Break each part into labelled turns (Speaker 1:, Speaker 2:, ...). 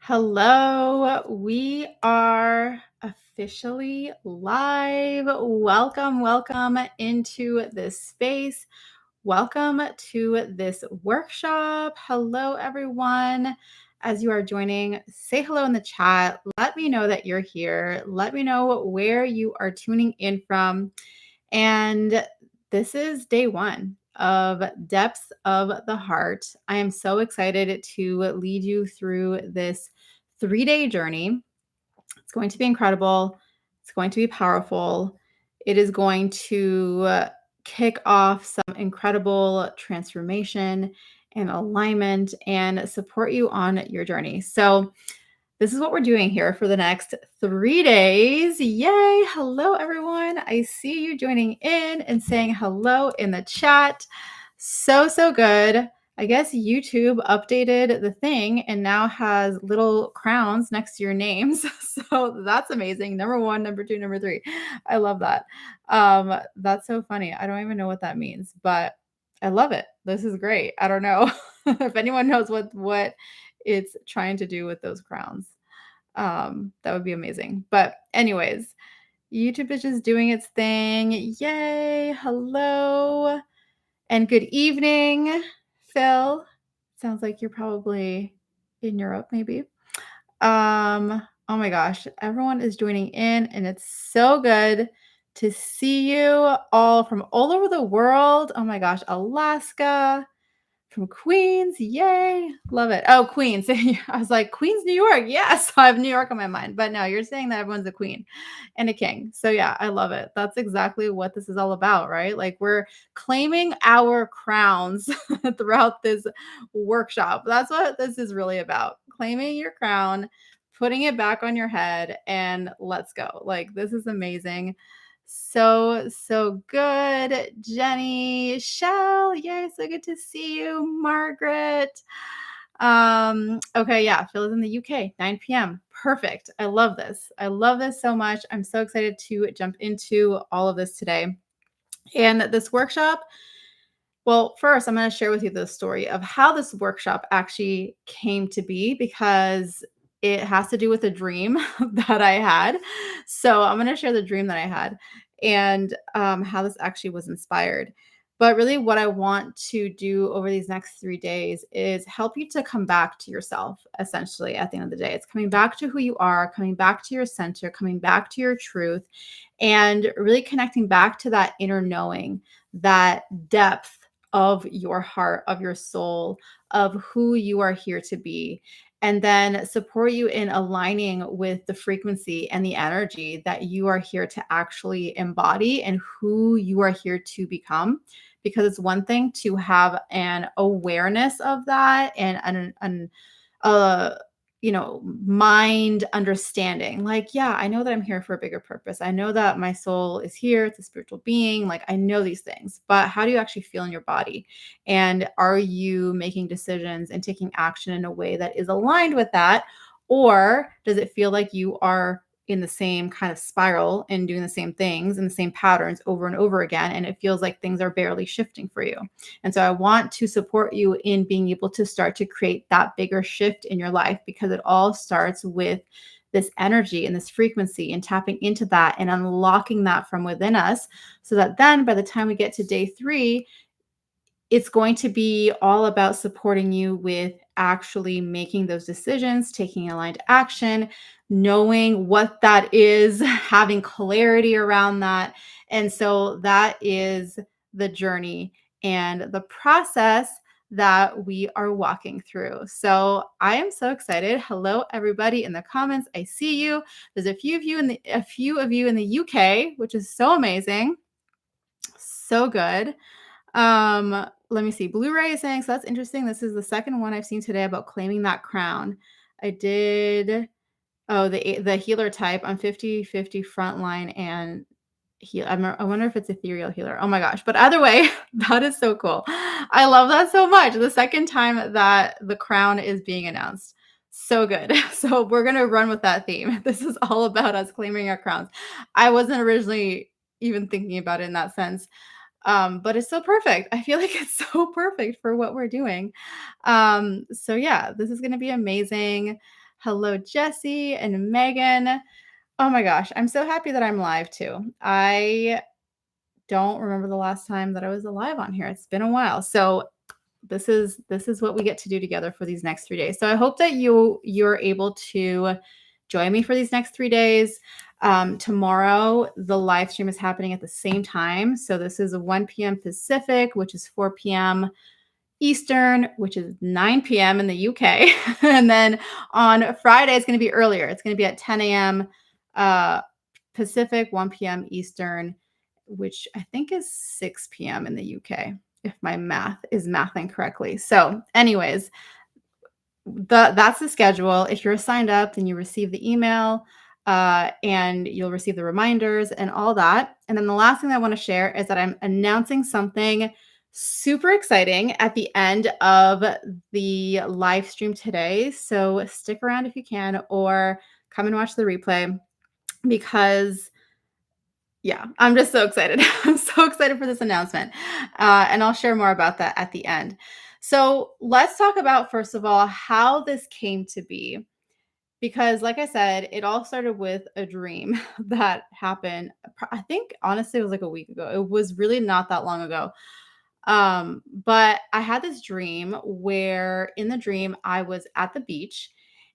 Speaker 1: Hello, we are officially live. Welcome into this space. Welcome to this workshop. Hello, everyone. As you are joining, say hello in the chat. Let me know that you're here. Let me know where you are tuning in from. And this is day one of Depths of the Heart. I am so excited to lead you through this 3-day journey. It's going to be incredible. It's going to be powerful. It is going to kick off some incredible transformation and alignment and support you on your journey. So, this is what we're doing here for the next 3 days. Yay. Hello, everyone. I see you joining in and saying hello in the chat. So good. I guess YouTube updated the thing and now has little crowns next to your names. So that's amazing. Number 1, number 2, number 3. I love that. That's so funny. I don't even know what that means, but I love it. This is great. I don't know if anyone knows what it's trying to do with those crowns. That would be amazing. But anyways, YouTube is just doing its thing. Yay. Hello. And good evening, Phil. Sounds like you're probably in Europe, maybe. Oh my gosh, everyone is joining in, and it's so good to see you all from all over the world. Oh my gosh, Alaska, from Queens. Yay. Love it. Oh, Queens. I was like, Queens, New York. Yes. I have New York on my mind. But no, you're saying that everyone's a queen and a king. So yeah, I love it. That's exactly what this is all about, right? Like we're claiming our crowns throughout this workshop. That's what this is really about. Claiming your crown, putting it back on your head, and let's go. Like this is amazing. So good. Jenny, Shell, yay, so good to see you. Margaret. Okay, yeah, Phil is in the UK, 9 p.m. Perfect. I love this. I love this so much. I'm so excited to jump into all of this today. And this workshop, well, first, I'm going to share with you the story of how this workshop actually came to be because it has to do with a dream that I had. So I'm going to share the dream that I had and how this actually was inspired. But really, what I want to do over these next 3 days is help you to come back to yourself, essentially, at the end of the day. It's coming back to who you are, coming back to your center, coming back to your truth, and really connecting back to that inner knowing, that depth of your heart, of your soul, of who you are here to be, and then support you in aligning with the frequency and the energy that you are here to actually embody and who you are here to become. Because it's one thing to have an awareness of that and mind understanding. Like, yeah, I know that I'm here for a bigger purpose. I know that my soul is here. It's a spiritual being. Like, I know these things, but how do you actually feel in your body? And are you making decisions and taking action in a way that is aligned with that? Or does it feel like you are in the same kind of spiral and doing the same things and the same patterns over and over again? And it feels like things are barely shifting for you. And so I want to support you in being able to start to create that bigger shift in your life, because it all starts with this energy and this frequency and tapping into that and unlocking that from within us, so that then by the time we get to day 3, it's going to be all about supporting you with actually making those decisions, taking aligned action, knowing what that is, having clarity around that. And so that is the journey and the process that we are walking through. So I am so excited. Hello, everybody in the comments. I see you. There's a few of you in the UK, which is so amazing. So good. Let me see. Blu-ray is saying, so that's interesting. This is the second one I've seen today about claiming that crown. I did, the healer type. I'm 50-50 frontline and heal. I wonder if it's ethereal healer. Oh my gosh. But either way, that is so cool. I love that so much. The second time that the crown is being announced. So good. So we're going to run with that theme. This is all about us claiming our crowns. I wasn't originally even thinking about it in that sense. But it's so perfect. I feel like it's so perfect for what we're doing. So yeah, this is going to be amazing. Hello, Jesse and Megan. Oh my gosh, I'm so happy that I'm live too. I don't remember the last time that I was alive on here. It's been a while. So this is what we get to do together for these next 3 days. So I hope that you're able to join me for these next 3 days. Tomorrow the live stream is happening at the same time. So this is 1 p.m. Pacific, which is 4 p.m. Eastern, which is 9 p.m. in the UK. And then on Friday, it's going to be earlier. It's going to be at 10 a.m. Pacific, 1 p.m. Eastern, which I think is 6 p.m. in the UK, if my math is mathing correctly. So, anyways, that's the schedule. If you're signed up, then you receive the email and you'll receive the reminders and all that. And then the last thing I want to share is that I'm announcing something super exciting at the end of the live stream today. So stick around if you can, or come and watch the replay because yeah, I'm just so excited. I'm so excited for this announcement. And I'll share more about that at the end. So let's talk about, first of all, how this came to be. Because, like I said, it all started with a dream that happened. I think, honestly, it was like a week ago. It was really not that long ago. But I had this dream where in the dream, I was at the beach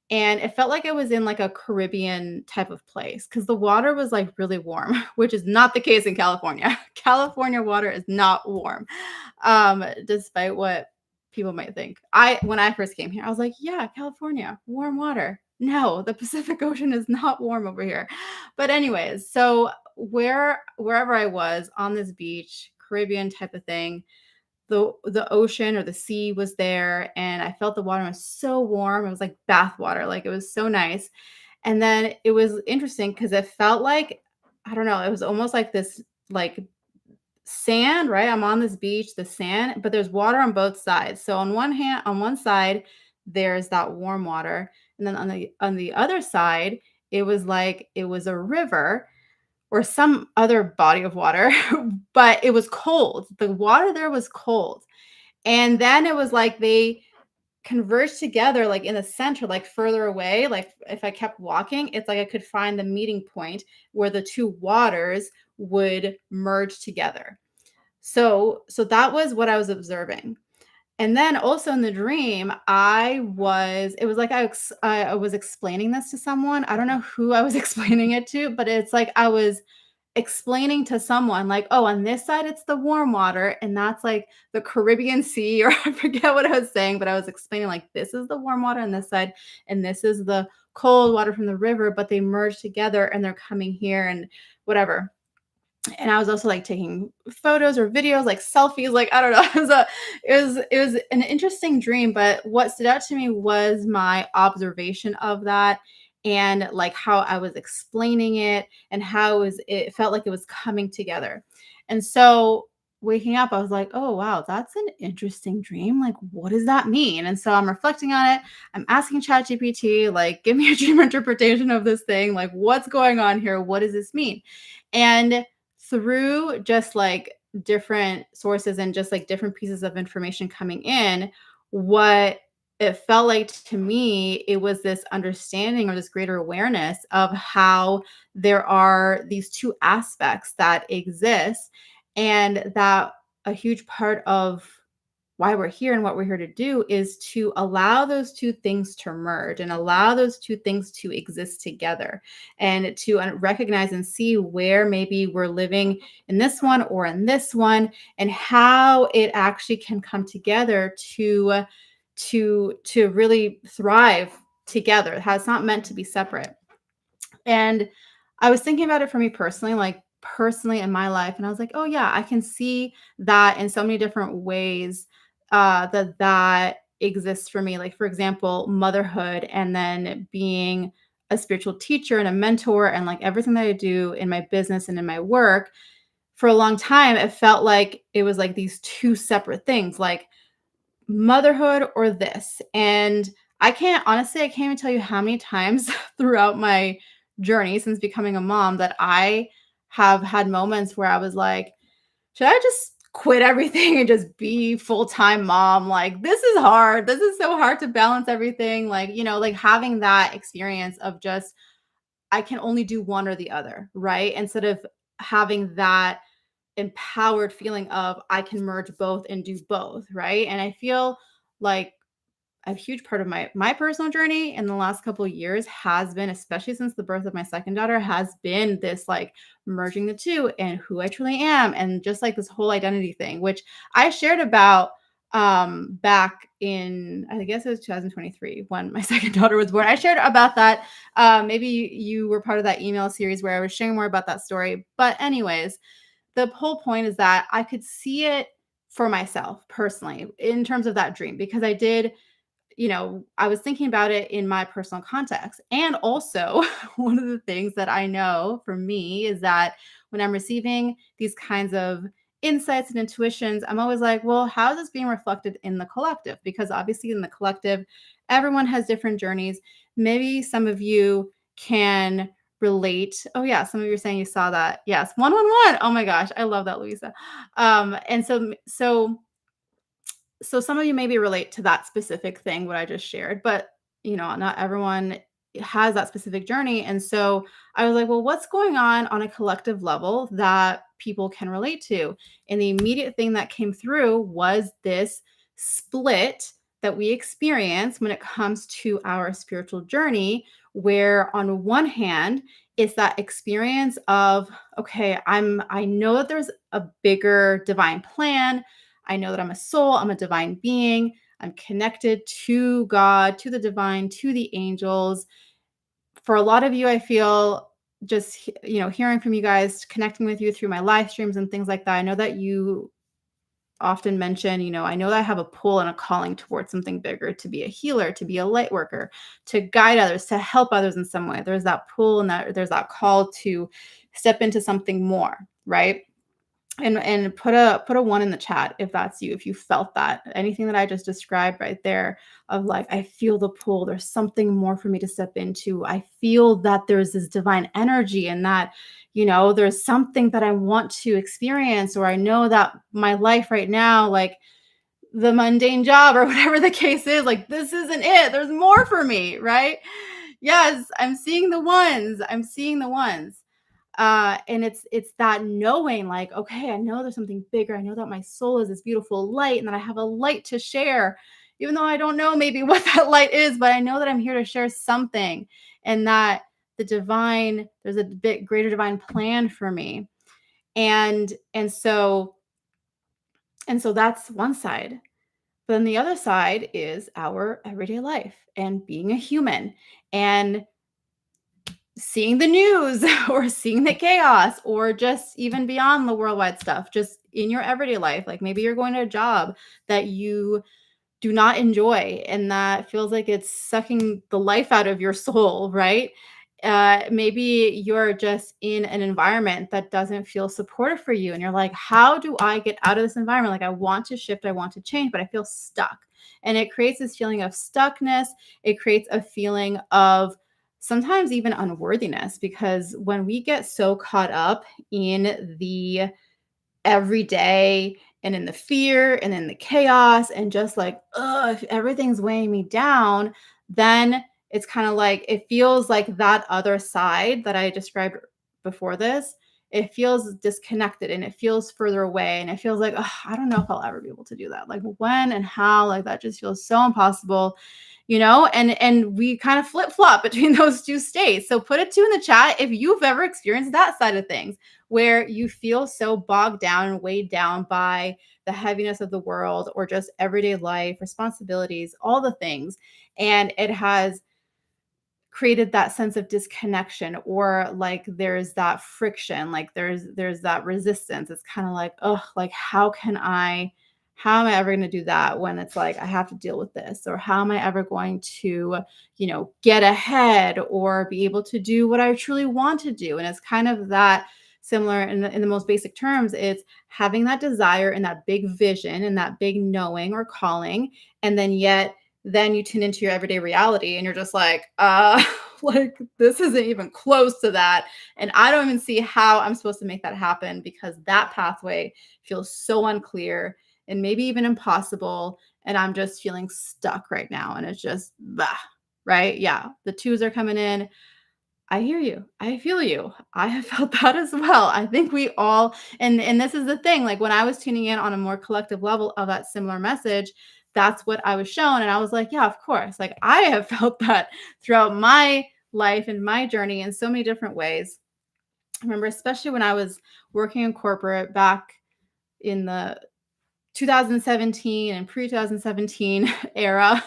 Speaker 1: and it felt like I was in like a Caribbean type of place because the water was like really warm, which is not the case in California. California water is not warm, despite what people might think. When I first came here, I was like, yeah, California, warm water. No, the Pacific Ocean is not warm over here. But anyways, so wherever I was on this beach, Caribbean type of thing, the ocean or the sea was there, and I felt the water was so warm. It was like bath water, like it was so nice. And then it was interesting because it felt like, I don't know, it was almost like this like sand, right? I'm on this beach, the sand, but there's water on both sides. So on one side, there's that warm water, and then on the other side, it was like it was a river or some other body of water, but it was cold. The water there was cold. And then it was like they converged together, like in the center, like further away. Like if I kept walking, it's like I could find the meeting point where the two waters would merge together. So that was what I was observing. And then also in the dream, it was like I was explaining this to someone. I don't know who I was explaining it to, but it's like I was explaining to someone like, oh, on this side it's the warm water and that's like the Caribbean Sea, or I forget what I was saying, but I was explaining like this is the warm water on this side and this is the cold water from the river, but they merge together and they're coming here and whatever. And I was also like taking photos or videos, like selfies, like I don't know. It was an interesting dream, but what stood out to me was my observation of that and like how I was explaining it and how it felt like it was coming together. And so waking up, I was like, oh wow, that's an interesting dream. Like, what does that mean? And so I'm reflecting on it. I'm asking ChatGPT, like, give me a dream interpretation of this thing. Like, what's going on here? What does this mean? And through just like different sources and just like different pieces of information coming in, what it felt like to me, it was this understanding or this greater awareness of how there are these two aspects that exist, and that a huge part of why we're here and what we're here to do is to allow those two things to merge and allow those two things to exist together, and to recognize and see where maybe we're living in this one or in this one, and how it actually can come together to really thrive together, how it's not meant to be separate. And I was thinking about it for me personally, like personally in my life. And I was like, oh, yeah, I can see that in so many different ways, that exists for me. Like, for example, motherhood, and then being a spiritual teacher and a mentor, and like everything that I do in my business and in my work. For a long time, it felt like it was like these two separate things, like motherhood or this. And I can't even tell you how many times throughout my journey since becoming a mom that I have had moments where I was like, should I just quit everything and just be full-time mom. Like, this is hard. This is so hard to balance everything. Like, like having that experience of just, I can only do one or the other, right? Instead of having that empowered feeling of I can merge both and do both, right? And I feel like a huge part of my personal journey in the last couple of years has been, especially since the birth of my second daughter, has been this like merging the two and who I truly am, and just like this whole identity thing, which I shared about back in, I guess it was 2023 when my second daughter was born. I shared about that. Maybe you were part of that email series where I was sharing more about that story. But anyways, the whole point is that I could see it for myself personally in terms of that dream, because I did, I was thinking about it in my personal context. And also, one of the things that I know for me is that when I'm receiving these kinds of insights and intuitions, I'm always like, well, how is this being reflected in the collective? Because obviously, in the collective, everyone has different journeys. Maybe some of you can relate. Oh, yeah. Some of you are saying you saw that. Yes. 111. Oh my gosh. I love that, Louisa. And so some of you maybe relate to that specific thing, what I just shared, but not everyone has that specific journey. And so I was like, well, what's going on a collective level that people can relate to? And the immediate thing that came through was this split that we experience when it comes to our spiritual journey, where on one hand, it's that experience of, okay, I know that there's a bigger divine plan. I know that I'm a soul, I'm a divine being, I'm connected to God, to the divine, to the angels. For a lot of you, I feel just, hearing from you guys, connecting with you through my live streams and things like that. I know that you often mention, I know that I have a pull and a calling towards something bigger, to be a healer, to be a light worker, to guide others, to help others in some way. There's that pull and there's that call to step into something more, right? And put a one in the chat if that's you, if you felt that. Anything that I just described right there, of like, I feel the pull, there's something more for me to step into. I feel that there's this divine energy, and that, there's something that I want to experience, or I know that my life right now, like the mundane job or whatever the case is, like, this isn't it. There's more for me, right? Yes, I'm seeing the ones. I'm seeing the ones. And it's that knowing, like, okay, I know there's something bigger. I know that my soul is this beautiful light, and that I have a light to share, even though I don't know maybe what that light is, but I know that I'm here to share something, and that there's a bit greater divine plan for me. And so that's one side. But then the other side is our everyday life and being a human, and seeing the news or seeing the chaos, or just even beyond the worldwide stuff, just in your everyday life. Like, maybe you're going to a job that you do not enjoy, and that feels like it's sucking the life out of your soul, right? Maybe you're just in an environment that doesn't feel supportive for you, and you're like, how do I get out of this environment? Like, I want to shift, I want to change, but I feel stuck. And it creates this feeling of stuckness. It creates a feeling of sometimes even unworthiness, because when we get so caught up in the every day, and in the fear, and in the chaos, and just like, if everything's weighing me down, then it's kind of like, it feels like that other side that I described before this, it feels disconnected, and it feels further away, and it feels like, I don't know if I'll ever be able to do that. Like, when and how, like, that just feels so impossible, and we kind of flip-flop between those two states. So put a 2 in the chat if you've ever experienced that side of things, where you feel so bogged down and weighed down by the heaviness of the world, or just everyday life, responsibilities, all the things. And it has created that sense of disconnection, or like there's that friction, like there's that resistance. It's kind of like, oh, like, how am I ever going to do that when it's like I have to deal with this? Or how am I ever going to, get ahead, or be able to do what I truly want to do? And it's kind of that similar in the most basic terms. It's having that desire and that big vision and that big knowing or calling, and then you tune into your everyday reality, and you're just like, Like, this isn't even close to that. And I don't even see how I'm supposed to make that happen because that pathway feels so unclear and maybe even impossible. And I'm just feeling stuck right now. And it's just, bah, right? Yeah. The twos are coming in. I hear you. I feel you. I have felt that as well. I think we all, and this is the thing, like when I was tuning in on a more collective level of that similar message, that's what I was shown and I was like, yeah, of course. Like I have felt that throughout my life and my journey in so many different ways. I remember especially when I was working in corporate back in the 2017 and pre-2017 era.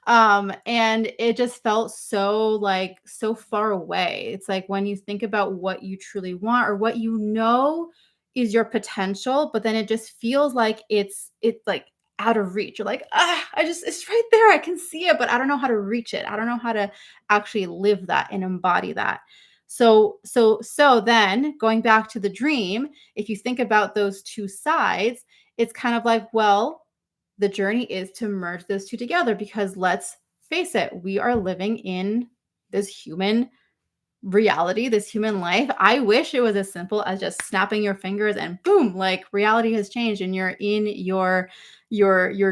Speaker 1: And it just felt so like so far away. It's like when you think about what you truly want or what you know is your potential, but then it just feels like it's like out of reach. You're like, I just it's right there. I can see it, but I don't know how to reach it. I don't know how to actually live that and embody that. So then going back to the dream, if you think about those two sides, it's kind of like, well, the journey is to merge those two together because let's face it, we are living in this human reality, this human life. I wish it was as simple as just snapping your fingers and boom, like reality has changed and you're in your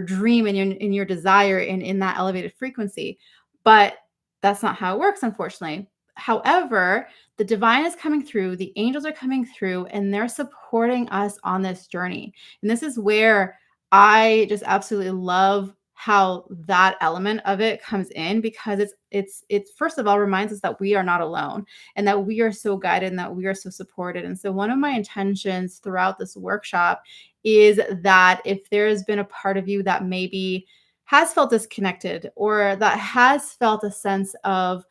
Speaker 1: dream and in your desire and in that elevated frequency. But that's not how it works, unfortunately. However, the divine is coming through, the angels are coming through, and they're supporting us on this journey. And this is where I just absolutely love how that element of it comes in because it's first of all reminds us that we are not alone and that we are so guided and that we are so supported. And so one of my intentions throughout this workshop is that if there has been a part of you that maybe has felt disconnected or that has felt a sense of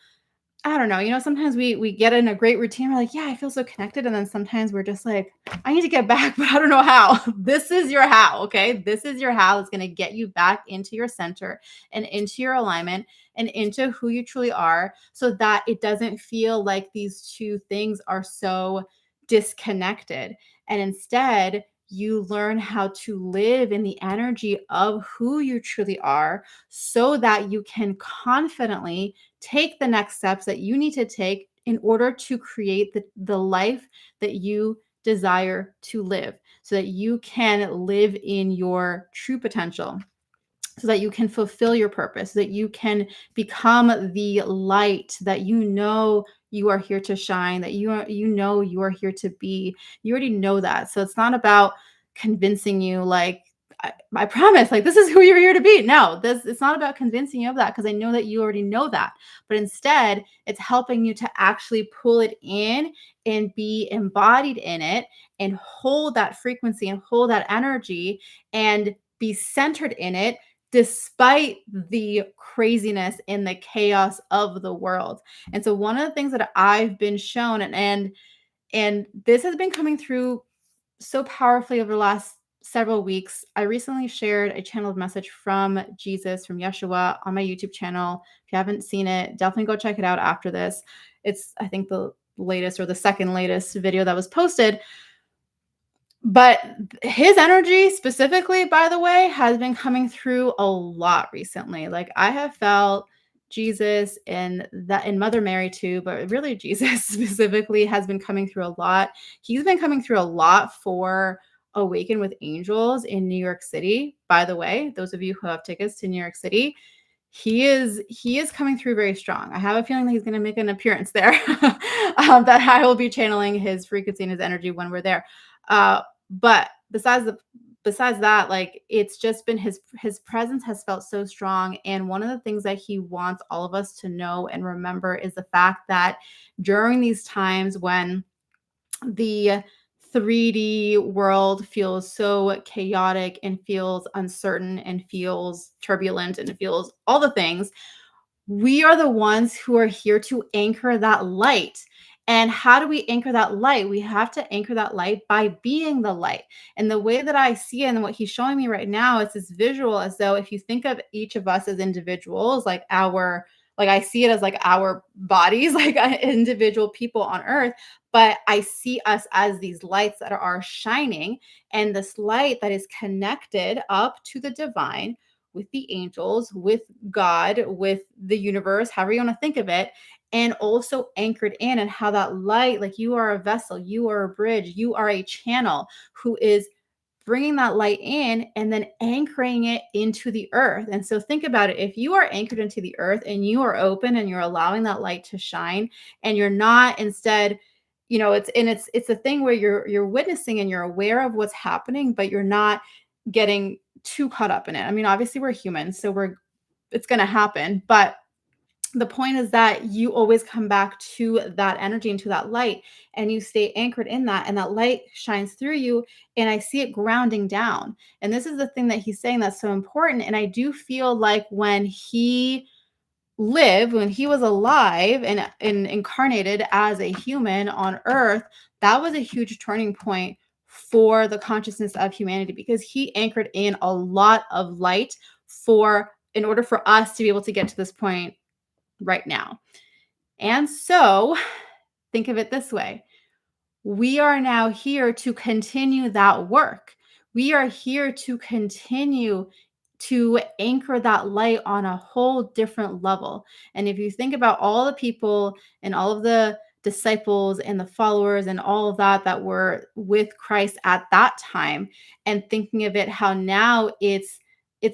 Speaker 1: I don't know, sometimes we get in a great routine, we're like, "Yeah, I feel so connected," and then sometimes we're just like, "I need to get back, but I don't know how." This is your how, okay? This is your how that's gonna get you back into your center and into your alignment and into who you truly are so that it doesn't feel like these two things are so disconnected. And instead, you learn how to live in the energy of who you truly are so that you can confidently take the next steps that you need to take in order to create the life that you desire to live so that you can live in your true potential so that you can fulfill your purpose, so that you can become the light that you are here to shine, that you are here to be. You already know that. So it's not about convincing you like I promise, like this is who you're here to be. No, this it's not about convincing you of that because I know that you already know that. But instead, it's helping you to actually pull it in and be embodied in it and hold that frequency and hold that energy and be centered in it despite the craziness and the chaos of the world. And so one of the things that I've been shown and this has been coming through so powerfully over the last several weeks. I recently shared a channeled message from Jesus, from Yeshua on my YouTube channel. If you haven't seen it, definitely go check it out after this. It's, I think, the latest or the second latest video that was posted. But his energy specifically, by the way, has been coming through a lot recently. Like I have felt Jesus and Mother Mary too, but really Jesus specifically has been coming through a lot. He's been coming through a lot for Awaken with Angels in New York City. By the way, those of you who have tickets to New York City, he is coming through very strong. I have a feeling that he's going to make an appearance there. That I will be channeling his frequency and his energy when we're there. But besides that, like it's just been his presence has felt so strong. And one of the things that he wants all of us to know and remember is the fact that during these times when the 3D world feels so chaotic and feels uncertain and feels turbulent and feels all the things, we are the ones who are here to anchor that light. And how do we anchor that light? We have to anchor that light by being the light. And the way that I see it and what he's showing me right now is this visual as though if you think of each of us as individuals, like I see it as like our bodies, like individual people on earth, but I see us as these lights that are shining and this light that is connected up to the divine with the angels, with God, with the universe, however you want to think of it. and also anchored in, and how that light, like you are a vessel, you are a bridge, you are a channel who is bringing that light in and then anchoring it into the earth. And so think about it. If you are anchored into the earth and you are open and you're allowing that light to shine, and you're not instead, it's a thing where you're witnessing and you're aware of what's happening, but you're not getting too caught up in it. I mean, obviously we're humans, so it's going to happen, but the point is that you always come back to that energy and to that light, and you stay anchored in that, and that light shines through you, and I see it grounding down. And this is the thing that he's saying that's so important. And I do feel like when he lived, when he was alive and incarnated as a human on earth, that was a huge turning point for the consciousness of humanity, because he anchored in a lot of light for in order for us to be able to get to this point right now. And so think of it this way. We are now here to continue that work. We are here to continue to anchor that light on a whole different level. And if you think about all the people and all of the disciples and the followers and all of that were with Christ at that time, and thinking of it how now it's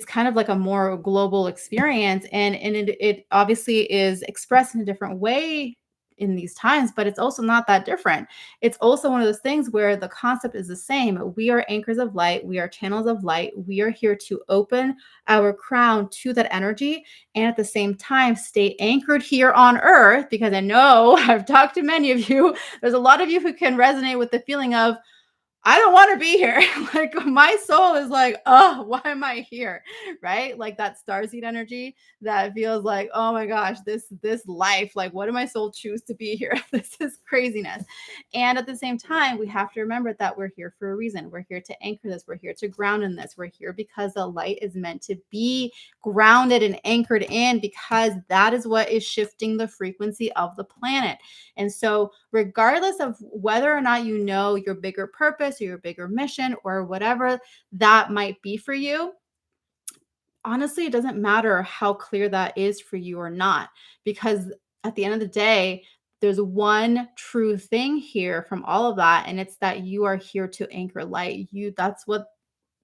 Speaker 1: kind of like a more global experience, and it obviously is expressed in a different way in these times, but it's also not that different. It's also one of those things where the concept is the same. We are anchors of light. We are channels of light. We are here to open our crown to that energy, and at the same time stay anchored here on earth, because I know I've talked to many of you. There's a lot of you who can resonate with the feeling of, I don't want to be here. Like my soul is like, oh, why am I here? Right? Like that starseed energy that feels like, oh my gosh, this life, like what did my soul choose to be here? This is craziness. And at the same time, we have to remember that we're here for a reason. We're here to anchor this. We're here to ground in this. We're here because the light is meant to be grounded and anchored in, because that is what is shifting the frequency of the planet. And so regardless of whether or not you know your bigger purpose or your bigger mission or whatever that might be for you, honestly, it doesn't matter how clear that is for you or not, because at the end of the day, there's one true thing here from all of that, and it's that you are here to anchor light. That's what,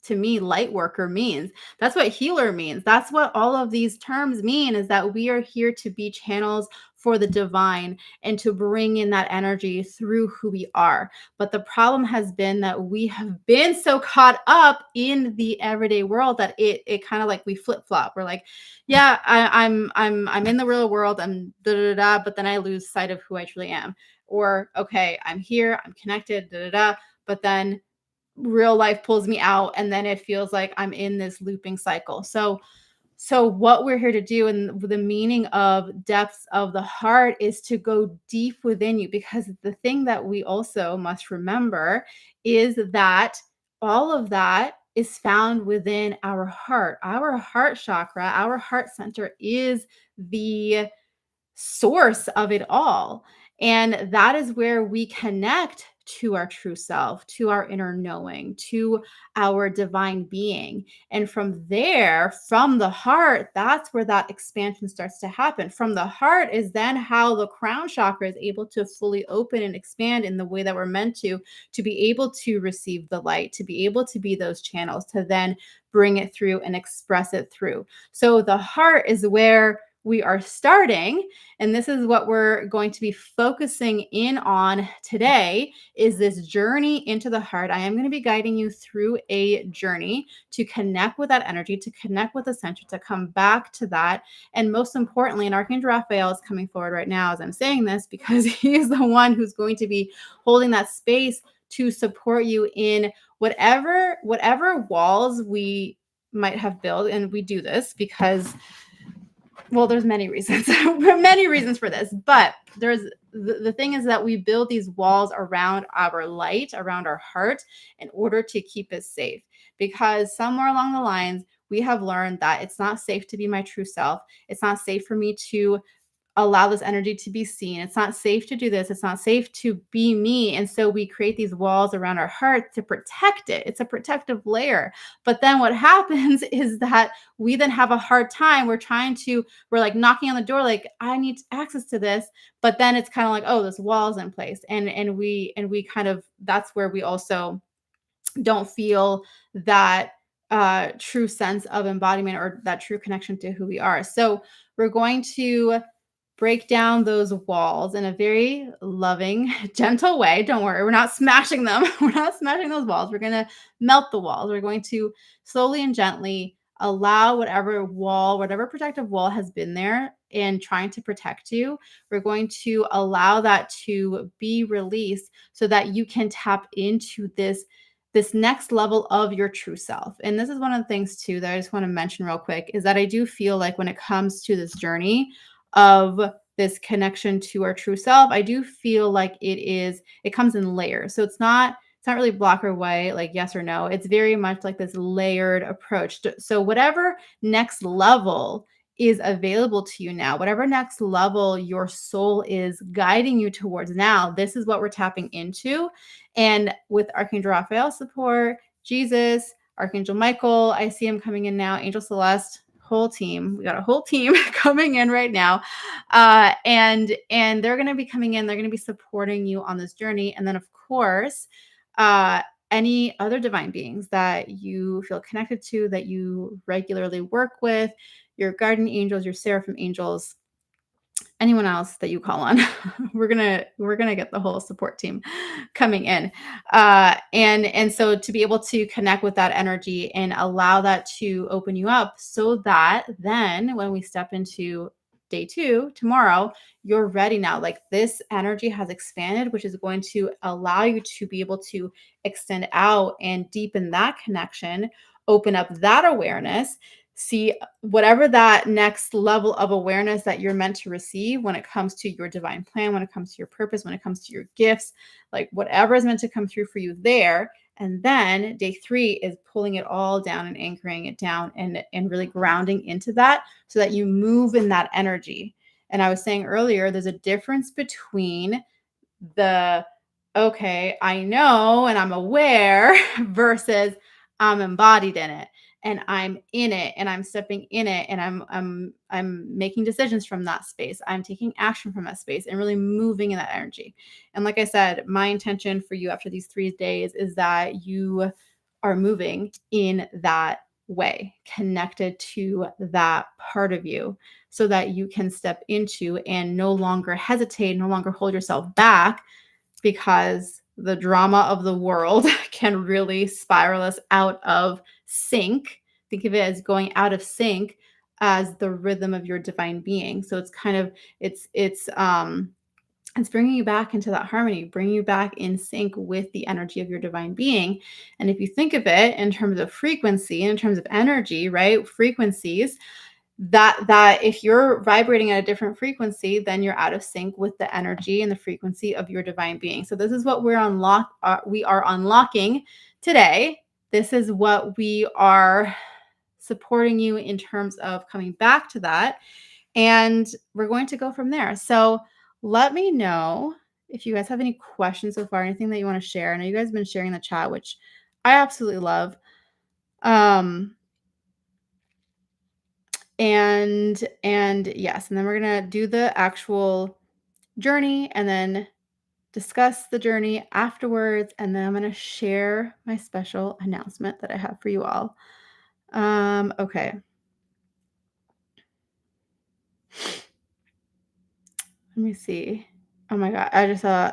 Speaker 1: to me, light worker means. That's what healer means. That's what all of these terms mean, is that we are here to be channels for the divine and to bring in that energy through who we are. But the problem has been that we have been so caught up in the everyday world that it kind of like we flip-flop. We're like, yeah, I'm in the real world, I'm da da da, but then I lose sight of who I truly am. Or okay, I'm here, I'm connected, da da da, but then real life pulls me out, and then it feels like I'm in this looping cycle. So what we're here to do, and the meaning of depths of the heart, is to go deep within you, because the thing that we also must remember is that all of that is found within our heart. Our heart chakra, our heart center is the source of it all. And that is where we connect to our true self, to our inner knowing, to our divine being. And from there, from the heart, that's where that expansion starts to happen. From the heart is then how the crown chakra is able to fully open and expand in the way that we're meant to be able to receive the light, to be able to be those channels, to then bring it through and express it through. So the heart is where we are starting, and this is what we're going to be focusing in on today, is this journey into the heart. I am going to be guiding you through a journey to connect with that energy, to connect with the center, to come back to that. And most importantly, and Archangel Raphael is coming forward right now as I'm saying this, because he is the one who's going to be holding that space to support you in whatever walls we might have built. And we do this because, well, there's many reasons, many reasons for this, but there's the thing is that we build these walls around our light, around our heart, in order to keep it safe. Because somewhere along the lines, we have learned that it's not safe to be my true self. It's not safe for me to allow this energy to be seen. It's not safe to do this. It's not safe to be me. And so we create these walls around our heart to protect it. It's a protective layer. But then what happens is that we then have a hard time. We're like knocking on the door, like, I need access to this. But then it's kind of like, oh, this wall's in place. And we kind of, that's where we also don't feel that true sense of embodiment or that true connection to who we are. So we're going to break down those walls in a very loving, gentle way. Don't worry, we're not smashing them. We're not smashing those walls. We're going to melt the walls. We're going to slowly and gently allow whatever wall, whatever protective wall has been there and trying to protect you, we're going to allow that to be released so that you can tap into this next level of your true self. And this is one of the things too that I just want to mention real quick is that I do feel like when it comes to this journey of this connection to our true self, I do feel like it comes in layers. So it's not really black or white, like yes or no. It's very much like this layered approach. So whatever next level is available to you now, whatever next level your soul is guiding you towards now, this is what we're tapping into. And with Archangel Raphael support, Jesus, Archangel Michael, I see him coming in now, Angel Celeste, whole team. We got a whole team coming in right now. And they're going to be coming in, they're going to be supporting you on this journey. And then of course, any other divine beings that you feel connected to, that you regularly work with, your guardian angels, your seraphim angels, anyone else that you call on. we're gonna get the whole support team coming in, and so to be able to connect with that energy and allow that to open you up so that then when we step into day 2 tomorrow, you're ready now. Like this energy has expanded, which is going to allow you to be able to extend out and deepen that connection, open up that awareness, see whatever that next level of awareness that you're meant to receive when it comes to your divine plan, when it comes to your purpose, when it comes to your gifts, like whatever is meant to come through for you there. And then day 3 is pulling it all down and anchoring it down and really grounding into that so that you move in that energy. And I was saying earlier, there's a difference between the okay, I know and I'm aware versus I'm embodied in it and I'm in it and I'm stepping in it and I'm making decisions from that space. I'm taking action from that space and really moving in that energy. And like I said, my intention for you after these 3 days is that you are moving in that way, connected to that part of you so that you can step into and no longer hesitate, no longer hold yourself back because the drama of the world can really spiral us out of sync. Think of it as going out of sync as the rhythm of your divine being. So it's kind of it's bringing you back into that harmony, bringing you back in sync with the energy of your divine being. And if you think of it in terms of frequency, in terms of energy, right? Frequencies, that if you're vibrating at a different frequency, then you're out of sync with the energy and the frequency of your divine being. So this is what we are unlocking today. This is what we are supporting you in terms of coming back to that. And we're going to go from there. So let me know if you guys have any questions so far, anything that you want to share. I know you guys have been sharing in the chat, which I absolutely love. And yes, and then we're going to do the actual journey and then discuss the journey afterwards. And then I'm going to share my special announcement that I have for you all. Okay. Let me see. Oh my God. I just saw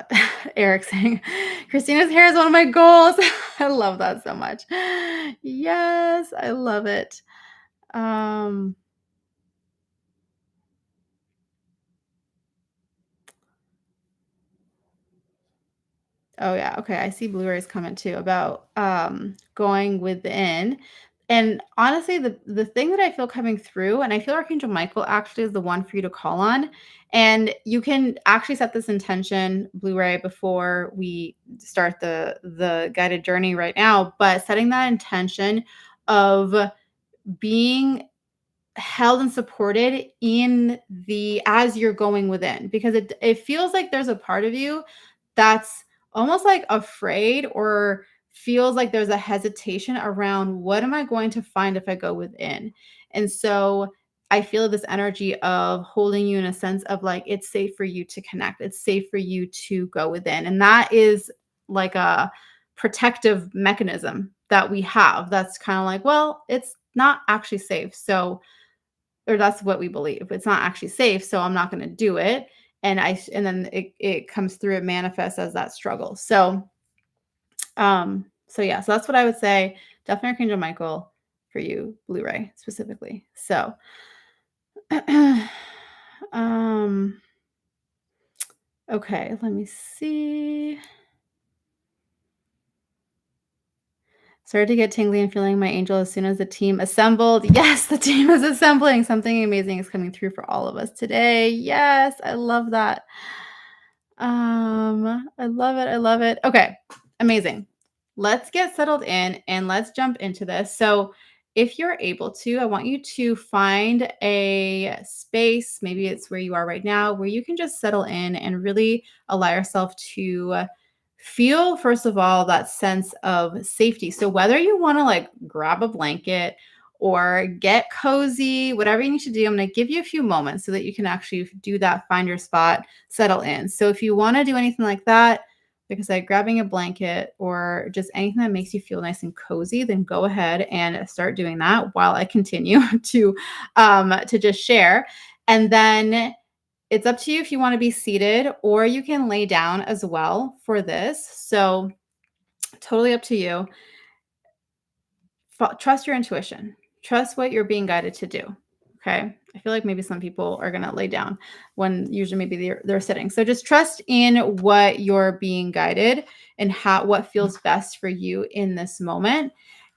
Speaker 1: Eric saying, Christina's hair is one of my goals. I love that so much. Yes, I love it. Oh yeah. Okay. I see Blu-ray's comment too about going within. And honestly, the thing that I feel coming through, and I feel Archangel Michael actually is the one for you to call on. And you can actually set this intention, Blu-ray, before we start the guided journey right now. But setting that intention of being held and supported in the as you're going within, because it feels like there's a part of you that's almost like afraid, or feels like there's a hesitation around what am I going to find if I go within. And so I feel this energy of holding you in a sense of like it's safe for you to connect, it's safe for you to go within. And that is like a protective mechanism that we have, that's kind of like, well, it's not actually safe, so, or that's what we believe. It's not actually safe, so I'm not going to do it. And then it comes through, it manifests as that struggle. So yeah, so that's what I would say. Definitely Archangel Michael for you, Blu-ray specifically. So um okay, let me see. Started to get tingly and feeling my angel as soon as the team assembled. Yes, the team is assembling. Something amazing is coming through for all of us today. Yes, I love that. I love it. I love it. Okay, amazing. Let's get settled in and let's jump into this. So, if you're able to, I want you to find a space, maybe it's where you are right now, where you can just settle in and really allow yourself to feel, first of all, that sense of safety. So, whether you want to like grab a blanket or get cozy, whatever you need to do, I'm going to give you a few moments so that you can actually do that, find your spot, settle in. So, if you want to do anything like that, like I said, grabbing a blanket or just anything that makes you feel nice and cozy, then go ahead and start doing that while I continue to just share. And then it's up to you if you want to be seated, or you can lay down as well for this. So totally up to you. Trust your intuition. Trust what you're being guided to do. Okay. I feel like maybe some people are going to lay down when usually maybe they're sitting. So just trust in what you're being guided and what feels best for you in this moment.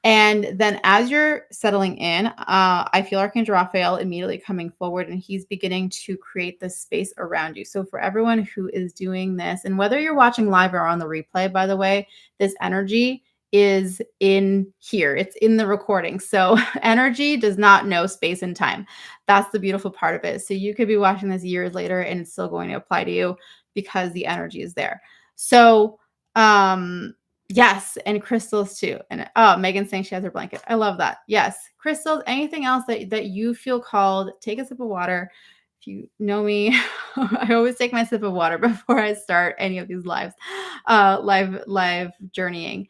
Speaker 1: And then as you're settling in, I feel Archangel Raphael immediately coming forward, and he's beginning to create this space around you. So for everyone who is doing this, and whether you're watching live or on the replay, by the way, this energy is in here. It's in the recording. So energy does not know space and time. That's the beautiful part of it. So you could be watching this years later and it's still going to apply to you because the energy is there. So yes, and crystals too. And oh, Megan's saying she has her blanket. I love that. Yes, crystals, anything else that you feel called, take a sip of water. If you know me, I always take my sip of water before I start any of these live journeying.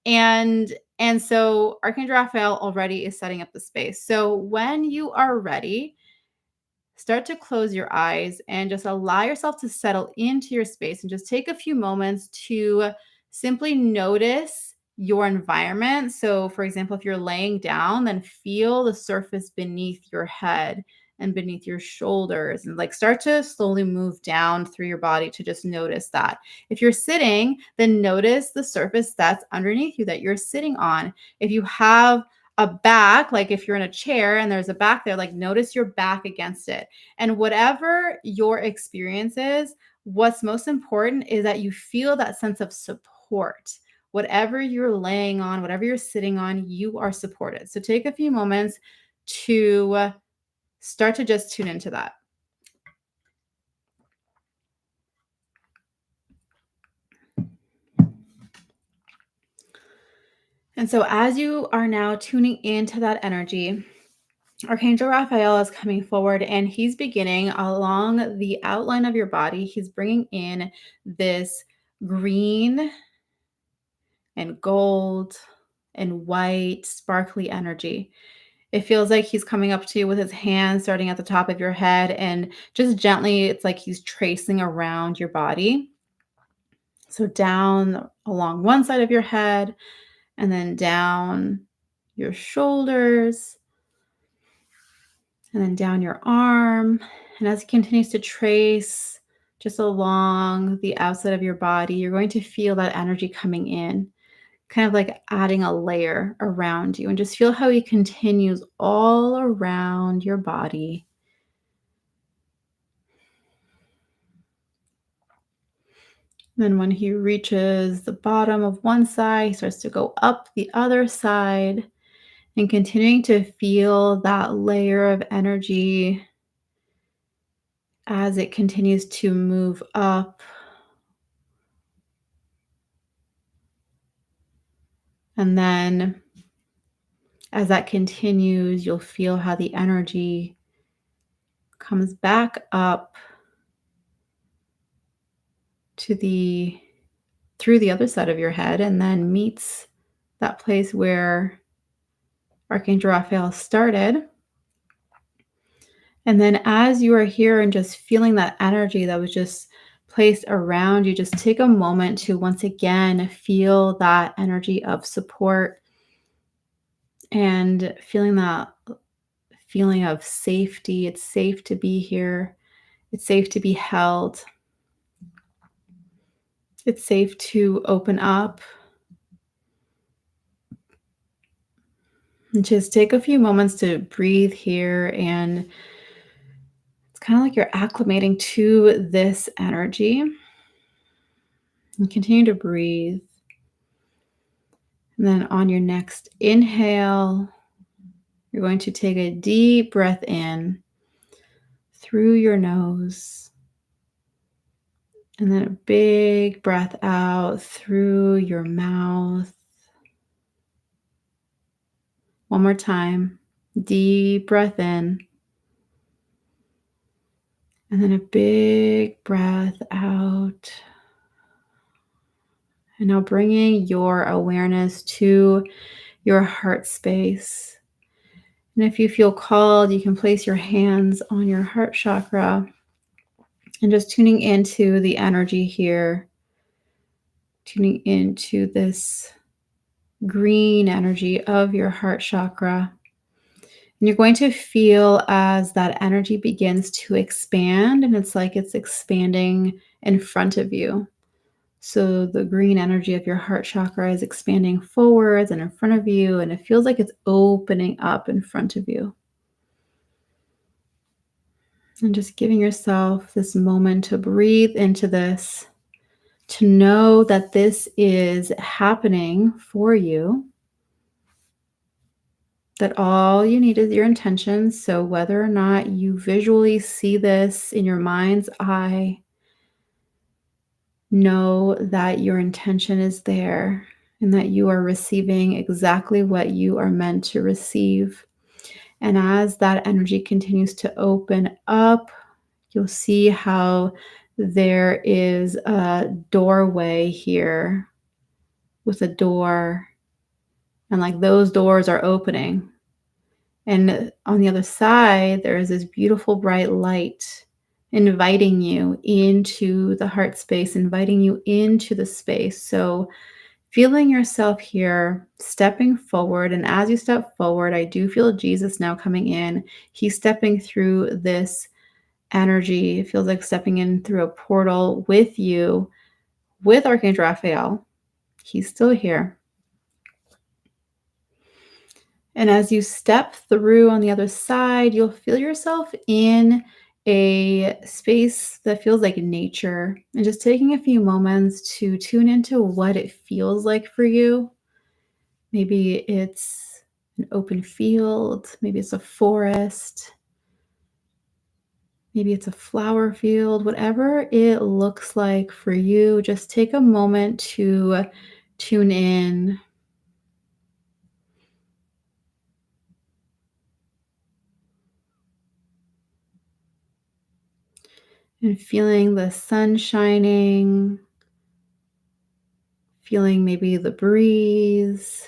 Speaker 1: And so Archangel Raphael already is setting up the space. So when you are ready, start to close your eyes and just allow yourself to settle into your space, and just take a few moments to simply notice your environment. So, for example, if you're laying down, then feel the surface beneath your head and beneath your shoulders, and like start to slowly move down through your body to just notice that. If you're sitting, then notice the surface that's underneath you that you're sitting on. If you have a back, like if you're in a chair and there's a back there, like notice your back against it. And whatever your experience is, what's most important is that you feel that sense of support. Whatever you're laying on, whatever you're sitting on, you are supported. So take a few moments to start to just tune into that. And so as you are now tuning into that energy, Archangel Raphael is coming forward, and he's beginning along the outline of your body. He's bringing in this green and gold and white sparkly energy. It feels like he's coming up to you with his hand starting at the top of your head, and just gently, it's like he's tracing around your body. So down along one side of your head, and then down your shoulders, and then down your arm. And as he continues to trace just along the outside of your body, you're going to feel that energy coming in, kind of like adding a layer around you, and just feel how he continues all around your body. Then when he reaches the bottom of one side, he starts to go up the other side. and continuing to feel that layer of energy as it continues to move up. And then as that continues, you'll feel how the energy comes back up to the through the other side of your head and then meets that place where Archangel Raphael started. And then as you are here and just feeling that energy that was just placed around you, just take a moment to once again feel that energy of support and feeling that feeling of safety. It's safe to be here. It's safe to be held. It's safe to open up. And just take a few moments to breathe here. And it's kind of like you're acclimating to this energy. And continue to breathe. And then on your next inhale, you're going to take a deep breath in through your nose. And then a big breath out through your mouth. One more time. Deep breath in. And then a big breath out. And now bringing your awareness to your heart space. And if you feel called, you can place your hands on your heart chakra and just tuning into the energy here, tuning into this green energy of your heart chakra. And you're going to feel as that energy begins to expand, and it's like it's expanding in front of you. So the green energy of your heart chakra is expanding forwards and in front of you, and it feels like it's opening up in front of you. And just giving yourself this moment to breathe into this, to know that this is happening for you, that all you need is your intention. So whether or not you visually see this in your mind's eye, know that your intention is there and that you are receiving exactly what you are meant to receive. And as that energy continues to open up, you'll see how there is a doorway here with a door, and like those doors are opening. And on the other side, there is this beautiful bright light inviting you into the heart space, inviting you into the space. So feeling yourself here, stepping forward. And as you step forward, I do feel Jesus now coming in. He's stepping through this energy. It feels like stepping in through a portal with you, with Archangel Raphael. He's still here. And as you step through on the other side, you'll feel yourself in a space that feels like nature, and just taking a few moments to tune into what it feels like for you. Maybe it's an open field, maybe it's a forest, maybe it's a flower field, whatever it looks like for you. Just take a moment to tune in. And feeling the sun shining, feeling maybe the breeze,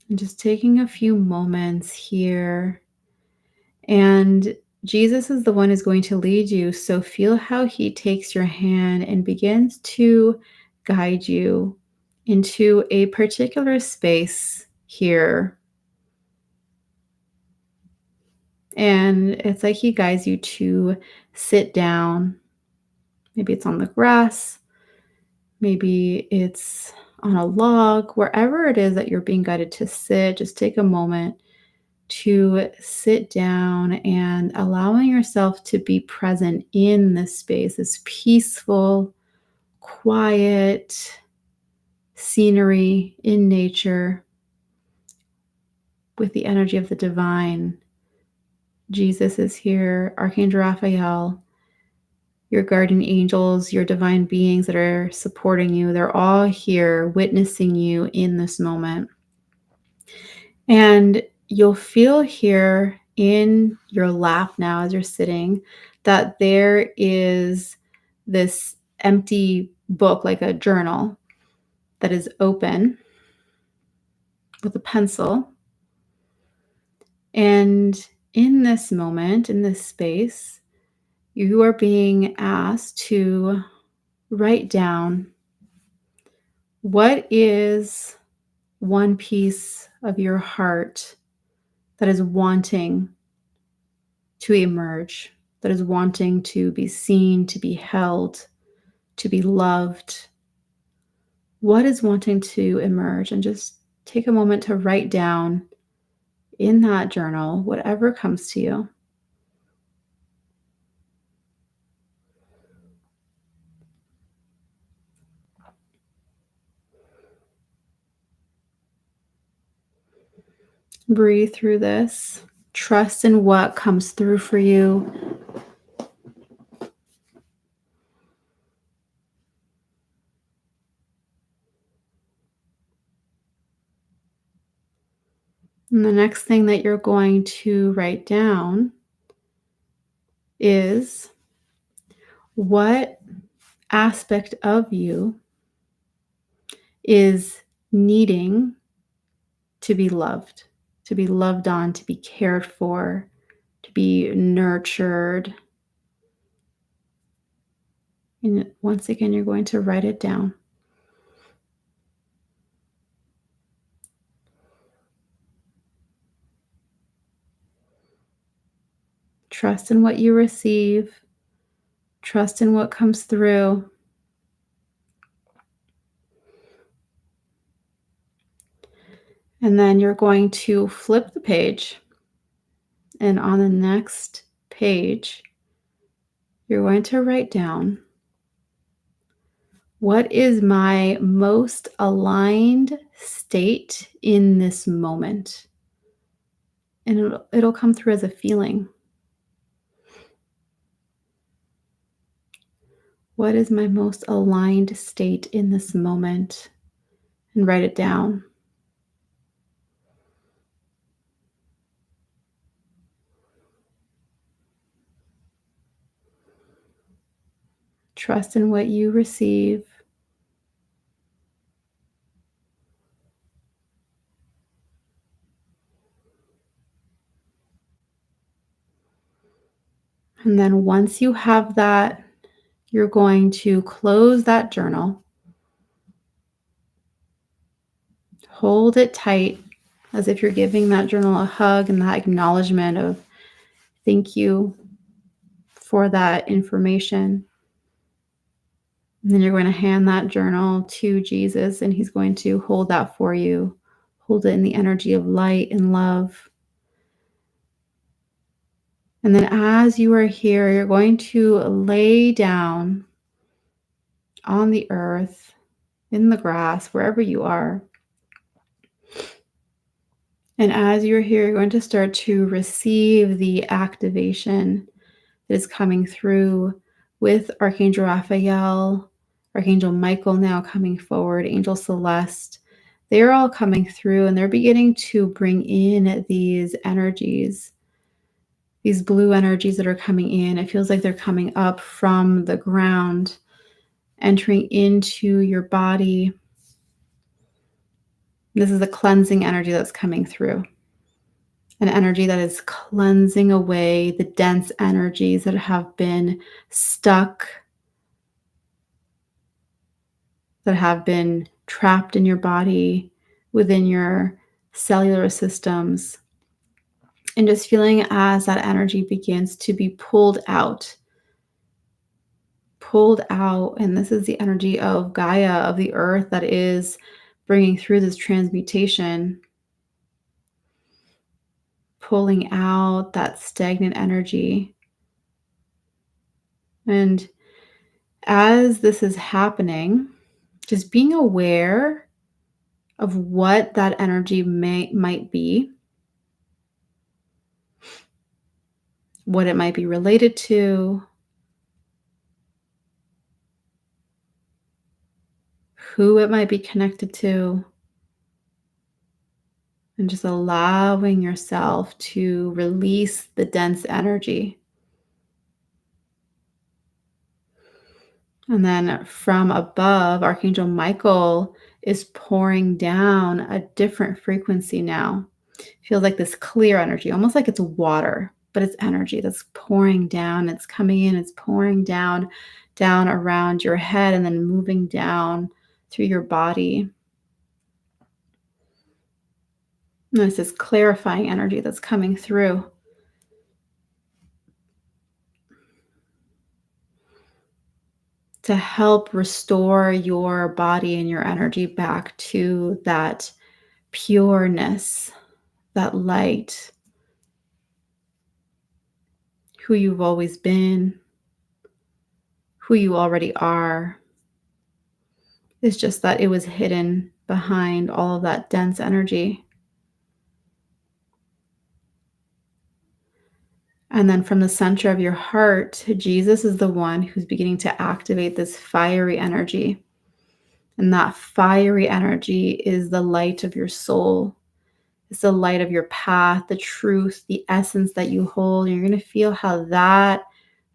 Speaker 1: and just taking a few moments here. And Jesus is the one who's going to lead you. So feel how he takes your hand and begins to guide you into a particular space here. And it's like he guides you to sit down. Maybe it's on the grass. Maybe it's on a log. Wherever it is that you're being guided to sit, just take a moment to sit down and allowing yourself to be present in this space, this peaceful, quiet scenery in nature. with the energy of the divine. Jesus is here, Archangel Raphael, your guardian angels, your divine beings that are supporting you. They're all here witnessing you in this moment. And you'll feel here in your lap now as you're sitting that there is this empty book, like a journal, that is open with a pencil. And in this moment, in this space, you are being asked to write down what is one piece of your heart that is wanting to emerge, that is wanting to be seen, to be held, to be loved. What is wanting to emerge? And just take a moment to write down in that journal whatever comes to you. Breathe through this. Trust in what comes through for you. And the next thing that you're going to write down is what aspect of you is needing to be loved on, to be cared for, to be nurtured. And once again, you're going to write it down. Trust in what you receive. Trust in what comes through. And then you're going to flip the page. And on the next page, you're going to write down, what is my most aligned state in this moment? And it'll come through as a feeling. What is my most aligned state in this moment? And write it down. Trust in what you receive. And then once you have that, you're going to close that journal. Hold it tight as if you're giving that journal a hug and that acknowledgement of thank you for that information. And then you're going to hand that journal to Jesus, and he's going to hold that for you. Hold it in the energy of light and love. And then as you are here, you're going to lay down on the earth, in the grass, wherever you are. And as you're here, you're going to start to receive the activation that is coming through with Archangel Raphael, Archangel Michael now coming forward, Angel Celeste. They're all coming through and they're beginning to bring in these energies, these blue energies that are coming in. It feels like they're coming up from the ground, entering into your body. This is a cleansing energy that's coming through. An energy that is cleansing away the dense energies that have been stuck, that have been trapped in your body, within your cellular systems. And just feeling as that energy begins to be pulled out. And this is the energy of Gaia, of the earth, that is bringing through this transmutation, pulling out that stagnant energy. And as this is happening, just being aware of what that energy might be. what it might be related to, who it might be connected to, and just allowing yourself to release the dense energy. And then from above, Archangel Michael is pouring down a different frequency now. Feels like this clear energy, almost like it's water, but it's energy that's pouring down. It's coming in, it's pouring down, down around your head, and then moving down through your body. And it's this clarifying energy that's coming through. To help restore your body and your energy back to that pureness, that light, who you've always been, who you already are. It's just that it was hidden behind all of that dense energy. And then from the center of your heart, Jesus is the one who's beginning to activate this fiery energy. And that fiery energy is the light of your soul. It's the light of your path, the truth, the essence that you hold. And you're going to feel how that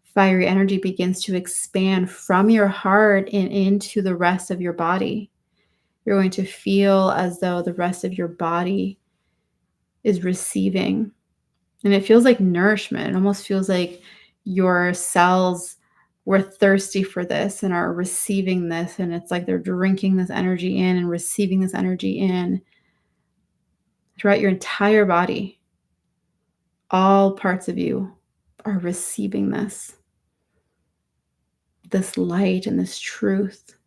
Speaker 1: fiery energy begins to expand from your heart and into the rest of your body. You're going to feel as though the rest of your body is receiving. And it feels like nourishment. It almost feels like your cells were thirsty for this and are receiving this. And it's like they're drinking this energy in and receiving this energy in throughout your entire body. All parts of you are receiving this light and this truth.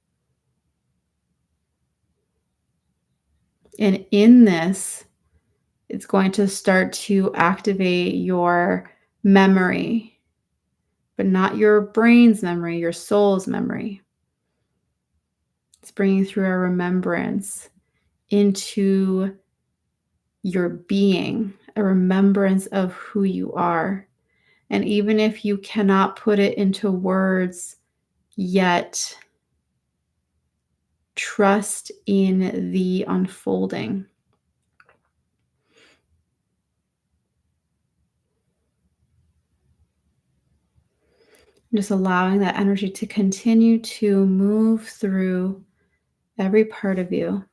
Speaker 1: And in this, it's going to start to activate your memory, but not your brain's memory, your soul's memory. It's bringing through a remembrance into your being, a remembrance of who you are. And even if you cannot put it into words yet, trust in the unfolding. Just allowing that energy to continue to move through every part of you.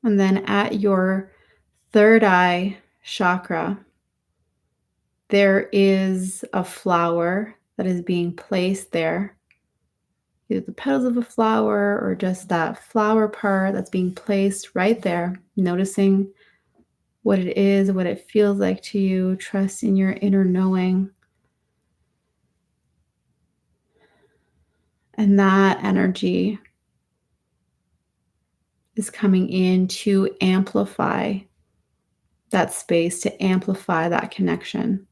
Speaker 1: And then at your third eye chakra, there is a flower that is being placed there. Either the petals of a flower or just that flower part that's being placed right there, noticing what it is, what it feels like to you, trust in your inner knowing. And that energy is coming in to amplify that space, to amplify that connection,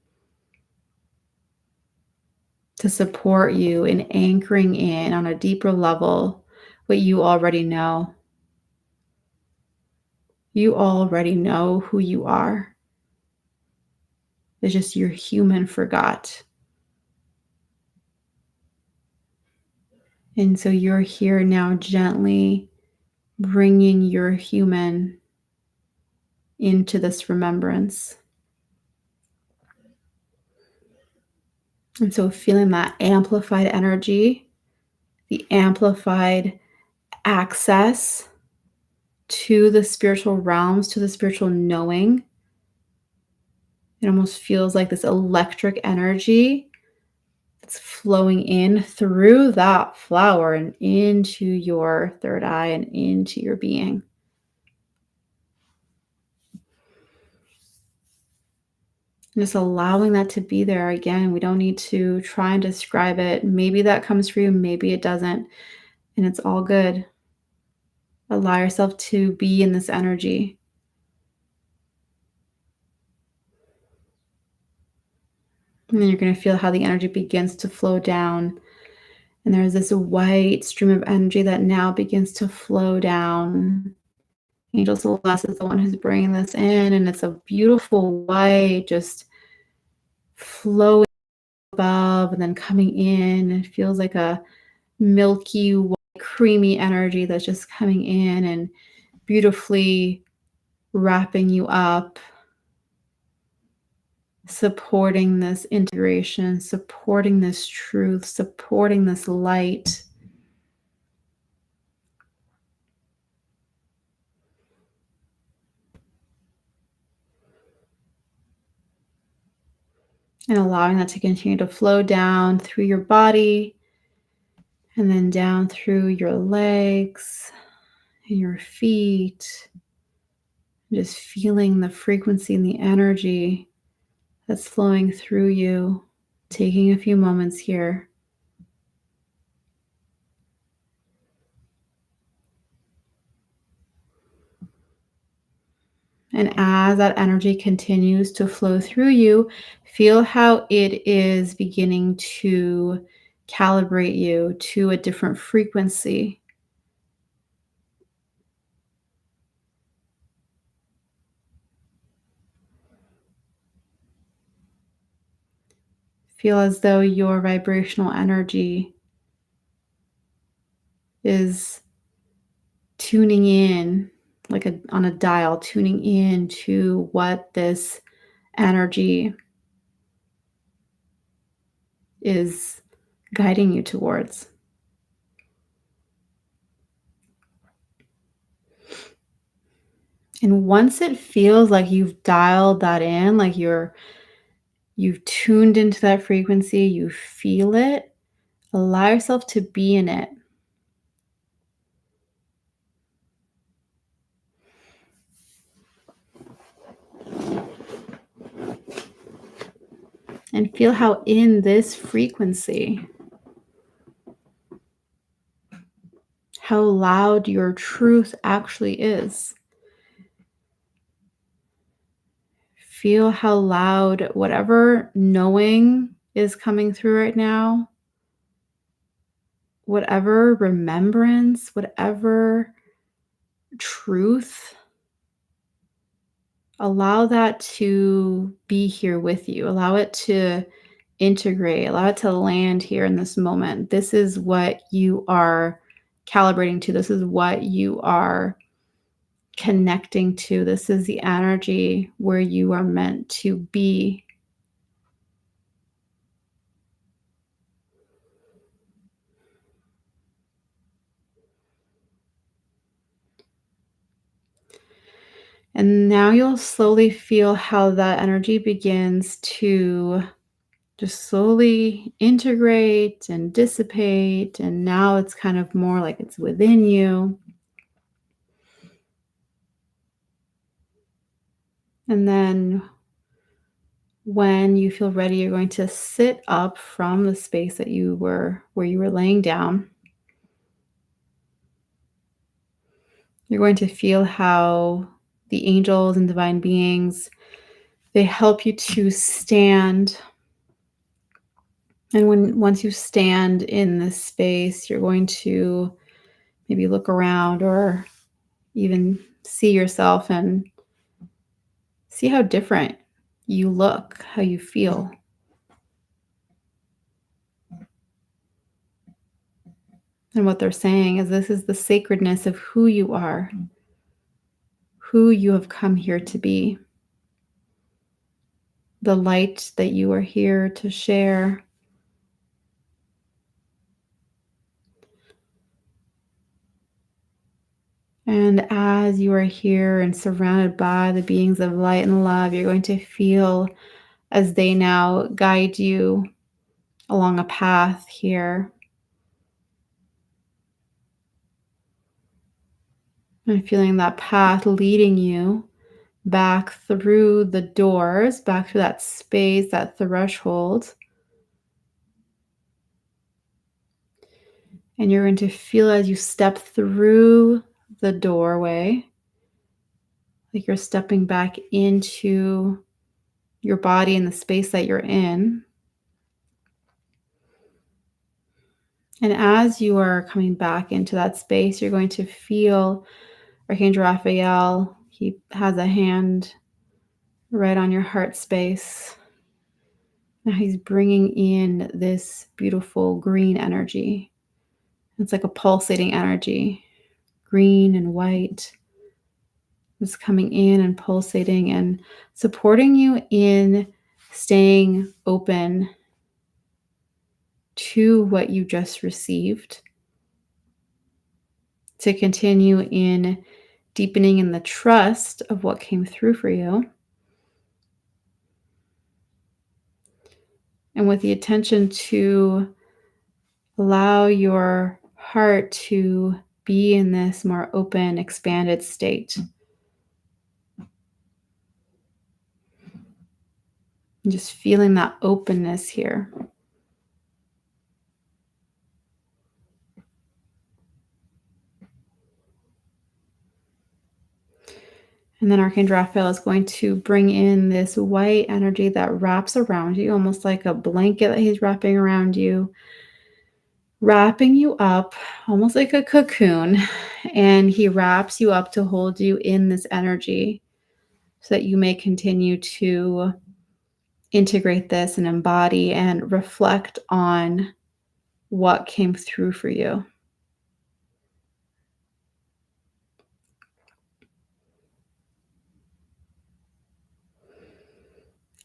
Speaker 1: to support you in anchoring in on a deeper level what you already know. You already know who you are. It's just your human forgot. And so you're here now gently bringing your human into this remembrance. And so feeling that amplified energy, the amplified access to the spiritual realms, to the spiritual knowing. It almost feels like this electric energy that's flowing in through that flower and into your third eye and into your being. And just allowing that to be there. Again, we don't need to try and describe it. Maybe that comes for you, maybe it doesn't. And it's all good. Allow yourself to be in this energy. And then you're going to feel how the energy begins to flow down And there's this white stream of energy that now begins to flow down. Angel Celeste is the one who's bringing this in, and it's a beautiful white, just flowing above and then coming in. It feels like a milky, white, creamy energy that's just coming in and beautifully wrapping you up, supporting this integration, supporting this truth, supporting this light. And allowing that to continue to flow down through your body and then down through your legs and your feet. Just feeling the frequency and the energy that's flowing through you. Taking a few moments here. And as that energy continues to flow through you, feel how it is beginning to calibrate you to a different frequency. Feel as though your vibrational energy is tuning in, like on a dial, tuning in to what this energy is guiding you towards. And once it feels like you've dialed that in, like you've tuned into that frequency, you feel it, allow yourself to be in it. And feel how in this frequency, how loud your truth actually is. Feel how loud whatever knowing is coming through right now, whatever remembrance, whatever truth, allow that to be here with you. Allow it to integrate, allow it to land here in this moment. This is what you are calibrating to. This is what you are connecting to. This is the energy where you are meant to be. And now you'll slowly feel how that energy begins to just slowly integrate and dissipate. And now it's kind of more like it's within you. And then when you feel ready, you're going to sit up from the space that where you were laying down. You're going to feel how the angels and divine beings, they help you to stand. And once you stand in this space, you're going to maybe look around or even see yourself and see how different you look, how you feel. And what they're saying is this is the sacredness of who you are, who you have come here to be, the light that you are here to share. And as you are here and surrounded by the beings of light and love, you're going to feel as they now guide you along a path here. And feeling that path leading you back through the doors, back through that space, that threshold. And you're going to feel as you step through the doorway, like you're stepping back into your body and the space that you're in. And as you are coming back into that space, you're going to feel Archangel Raphael. He has a hand right on your heart space. Now he's bringing in this beautiful green energy. It's like a pulsating energy, green and white. It's coming in and pulsating and supporting you in staying open to what you just received, to continue in deepening in the trust of what came through for you, and with the attention to allow your heart to be in this more open, expanded state. And just feeling that openness here. And then Archangel Raphael is going to bring in this white energy that wraps around you, almost like a blanket that he's wrapping around you, wrapping you up almost like a cocoon. And he wraps you up to hold you in this energy so that you may continue to integrate this and embody and reflect on what came through for you.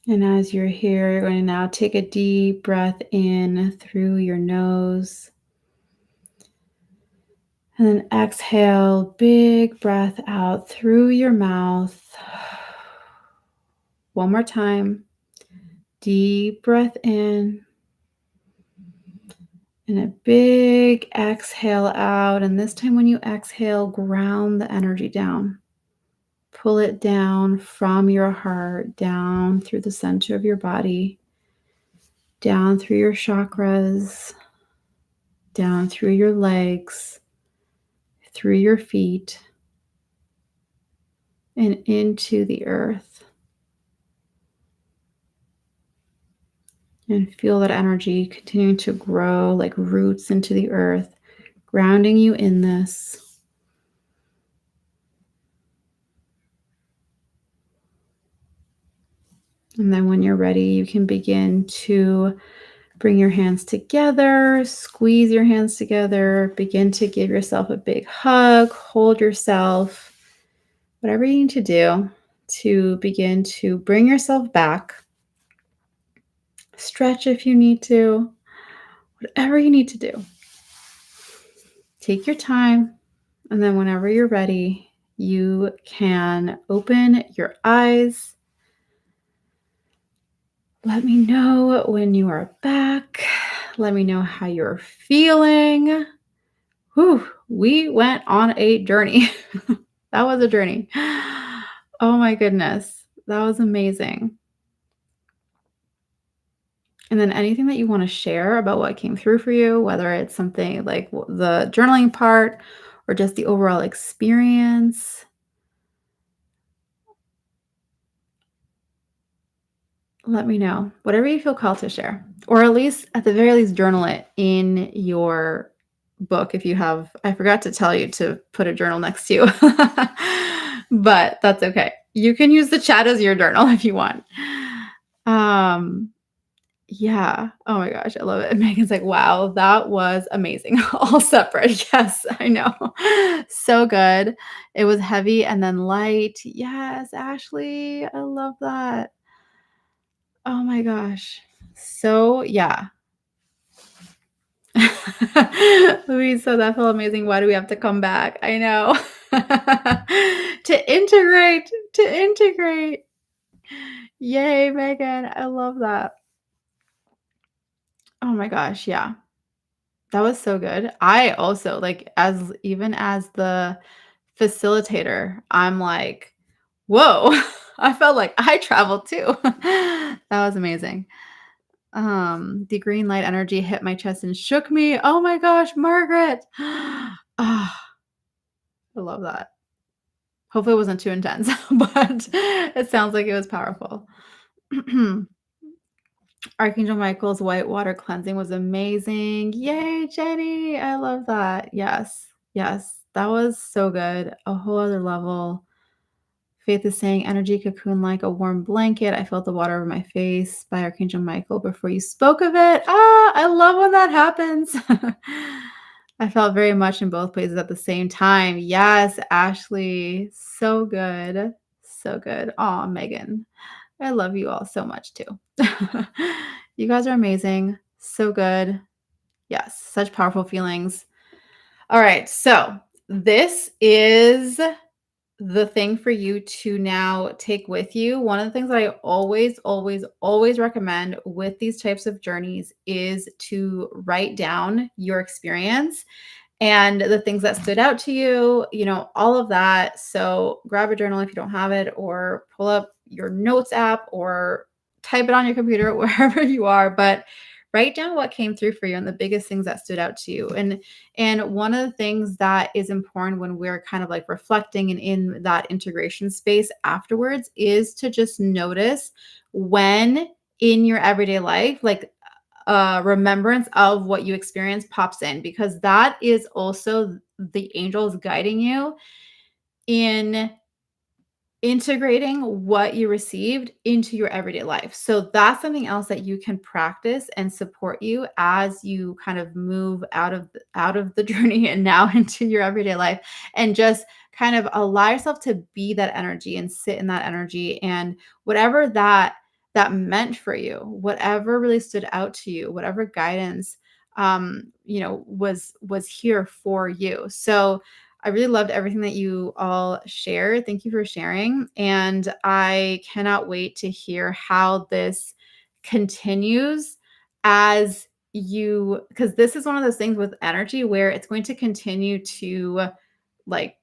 Speaker 1: And as you're here, you're going to now take a deep breath in through your nose. And then exhale, big breath out through your mouth. One more time. Deep breath in. And a big exhale out. And this time when you exhale, ground the energy down. Pull it down from your heart, down through the center of your body, down through your chakras, down through your legs, through your feet, and into the earth. And feel that energy continuing to grow like roots into the earth, grounding you in this. And then when you're ready, you can begin to bring your hands together, squeeze your hands together, begin to give yourself a big hug, hold yourself, whatever you need to do to begin to bring yourself back. Stretch if you need to, whatever you need to do. Take your time, and then whenever you're ready, you can open your eyes. Let me know when you are back. Let me know how you're feeling. Whew, we went on a journey. That was a journey. Oh my goodness. That was amazing. And then anything that you want to share about what came through for you, whether it's something like the journaling part or just the overall experience. Let me know. Whatever you feel called to share. Or at least, at the very least, journal it in your book if you have. I forgot to tell you to put a journal next to you. But that's okay. You can use the chat as your journal if you want. Yeah. Oh my gosh, I love it. And Megan's like, wow, that was amazing. All separate. Yes, I know. So good. It was heavy and then light. Yes, Ashley. I love that. Oh my gosh. So, yeah. Louise said that felt amazing. Why do we have to come back? I know. To integrate, to integrate. Yay, Megan. I love that. Oh my gosh. Yeah. That was so good. I also like as the facilitator, I'm like, whoa, I felt like I traveled too. That was amazing. The green light energy hit my chest and shook me. Oh my gosh, Margaret. Ah, I love that. Hopefully it wasn't too intense, but it sounds like it was powerful. Archangel Michael's white water cleansing was amazing. Yay, Jenny. I love that. Yes. Yes. That was so good. A whole other level. Faith is saying energy cocoon like a warm blanket. I felt the water over my face by Archangel Michael before you spoke of it. Ah, I love when that happens. I felt very much in both places at the same time. Yes, Ashley. So good. So good. Aw, Megan. I love you all so much too. You guys are amazing. So good. Yes, such powerful feelings. All right. So, this is the thing for you to now take with you. One of the things that I always, always, always recommend with these types of journeys is to write down your experience and the things that stood out to you, all of that. So grab a journal if you don't have it, or pull up your notes app, or type it on your computer, wherever you are. But write down what came through for you and the biggest things that stood out to you. And one of the things that is important when we're kind of like reflecting and in that integration space afterwards is to just notice when in your everyday life, like remembrance of what you experienced pops in, because that is also the angels guiding you in integrating what you received into your everyday life. So that's something else that you can practice and support you as you kind of move out of the journey and now into your everyday life, and just kind of allow yourself to be that energy and sit in that energy, and whatever that meant for you, whatever really stood out to you, whatever guidance was here for you. So I really loved everything that you all shared. Thank you for sharing. And I cannot wait to hear how this continues as because this is one of those things with energy where it's going to continue to like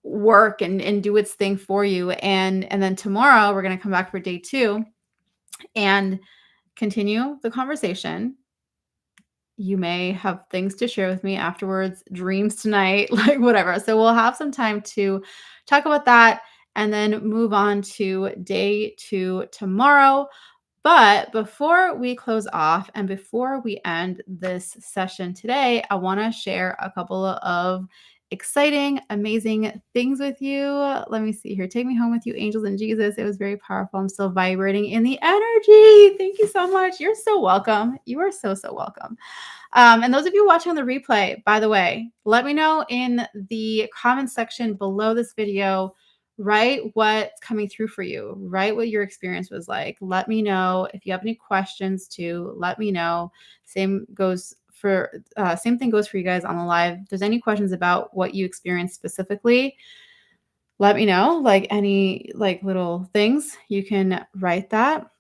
Speaker 1: work and do its thing for you. And then tomorrow we're going to come back for day 2 and continue the conversation. You may have things to share with me afterwards, dreams tonight, like whatever. So we'll have some time to talk about that and then move on to day 2 tomorrow. But before we close off and before we end this session today, I want to share a couple of exciting, amazing things with you. Let me see here. Take me home with you, angels and Jesus. It was very powerful. I'm still vibrating in the energy. Thank you so much. You're so welcome. You are so, so welcome. And those of you watching on the replay, by the way, let me know in the comment section below this video. Write what's coming through for you. Write what your experience was like. Let me know if you have any questions too. Let me know. Same thing goes for you guys on the live. If there's any questions about what you experienced specifically, let me know. Like any little things, you can write that.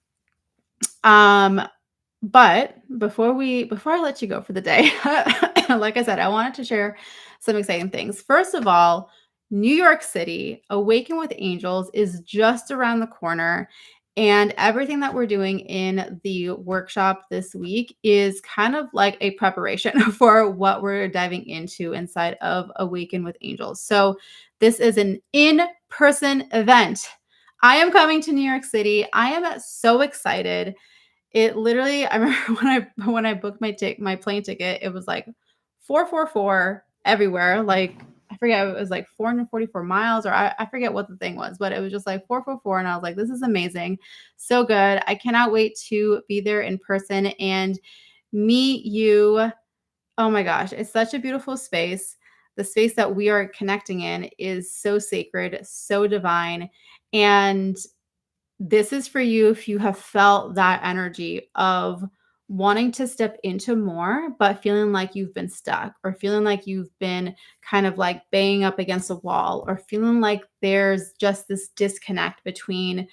Speaker 1: But before I let you go for the day, like I said, I wanted to share some exciting things. First of all, New York City, Awaken with Angels is just around the corner. And everything that we're doing in the workshop this week is kind of like a preparation for what we're diving into inside of Awaken with Angels. So this is an in-person event. I am coming to New York City. I am so excited. It literally, I remember when I booked my plane ticket, it was like 444 everywhere. Like I forget, it was like 444 miles, or I forget what the thing was, but it was just like 444. And I was like, this is amazing. So good. I cannot wait to be there in person and meet you. Oh my gosh, it's such a beautiful space. The space that we are connecting in is so sacred, so divine. And this is for you if you have felt that energy of wanting to step into more, but feeling like you've been stuck, or feeling like you've been kind of like banging up against a wall, or feeling like there's just this disconnect between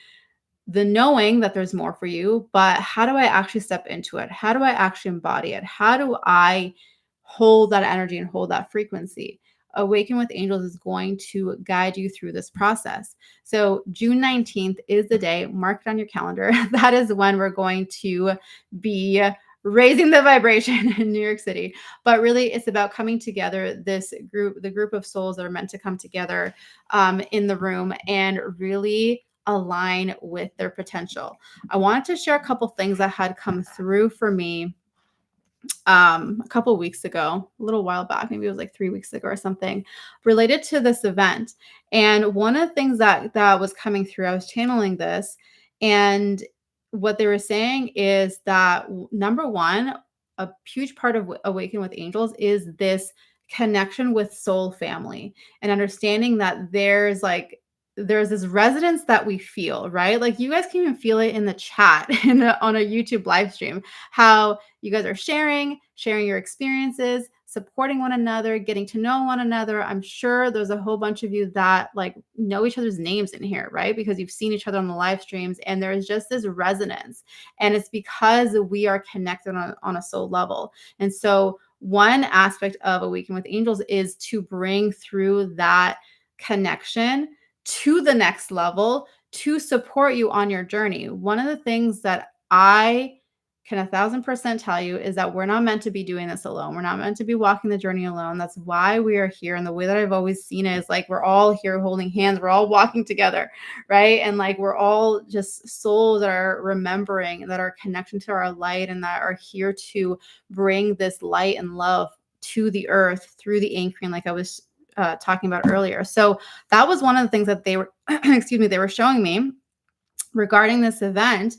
Speaker 1: the knowing that there's more for you, but how do I actually step into it? How do I actually embody it? How do I hold that energy and hold that frequency? Awaken with Angels is going to guide you through this process. So June 19th is the day. Mark it on your calendar. That is when we're going to be raising the vibration in New York City. But really, it's about coming together, the group of souls that are meant to come together in the room and really align with their potential. I wanted to share a couple things that had come through for me a couple of weeks ago, a little while back, maybe it was like 3 weeks ago or something, related to this event. And one of the things that was coming through, I was channeling this, and what they were saying is that number one, a huge part of Awaken with Angels is this connection with soul family and understanding that there's this resonance that we feel, right? Like you guys can even feel it in the chat on a YouTube live stream, how you guys are sharing your experiences, supporting one another, getting to know one another. I'm sure there's a whole bunch of you that like know each other's names in here, right? Because you've seen each other on the live streams and there's just this resonance. And it's because we are connected on a soul level. And so one aspect of Awaken with Angels is to bring through that connection to the next level to support you on your journey. One of the things that I can 1,000% tell you is that we're not meant to be doing this alone. We're not meant to be walking the journey alone. That's why we are here. And the way that I've always seen it is like we're all here holding hands. We're all walking together, right? And like we're all just souls that are remembering, that are connecting to our light, and that are here to bring this light and love to the earth through the anchoring, like I was talking about earlier. So that was one of the things that they were, they were showing me regarding this event,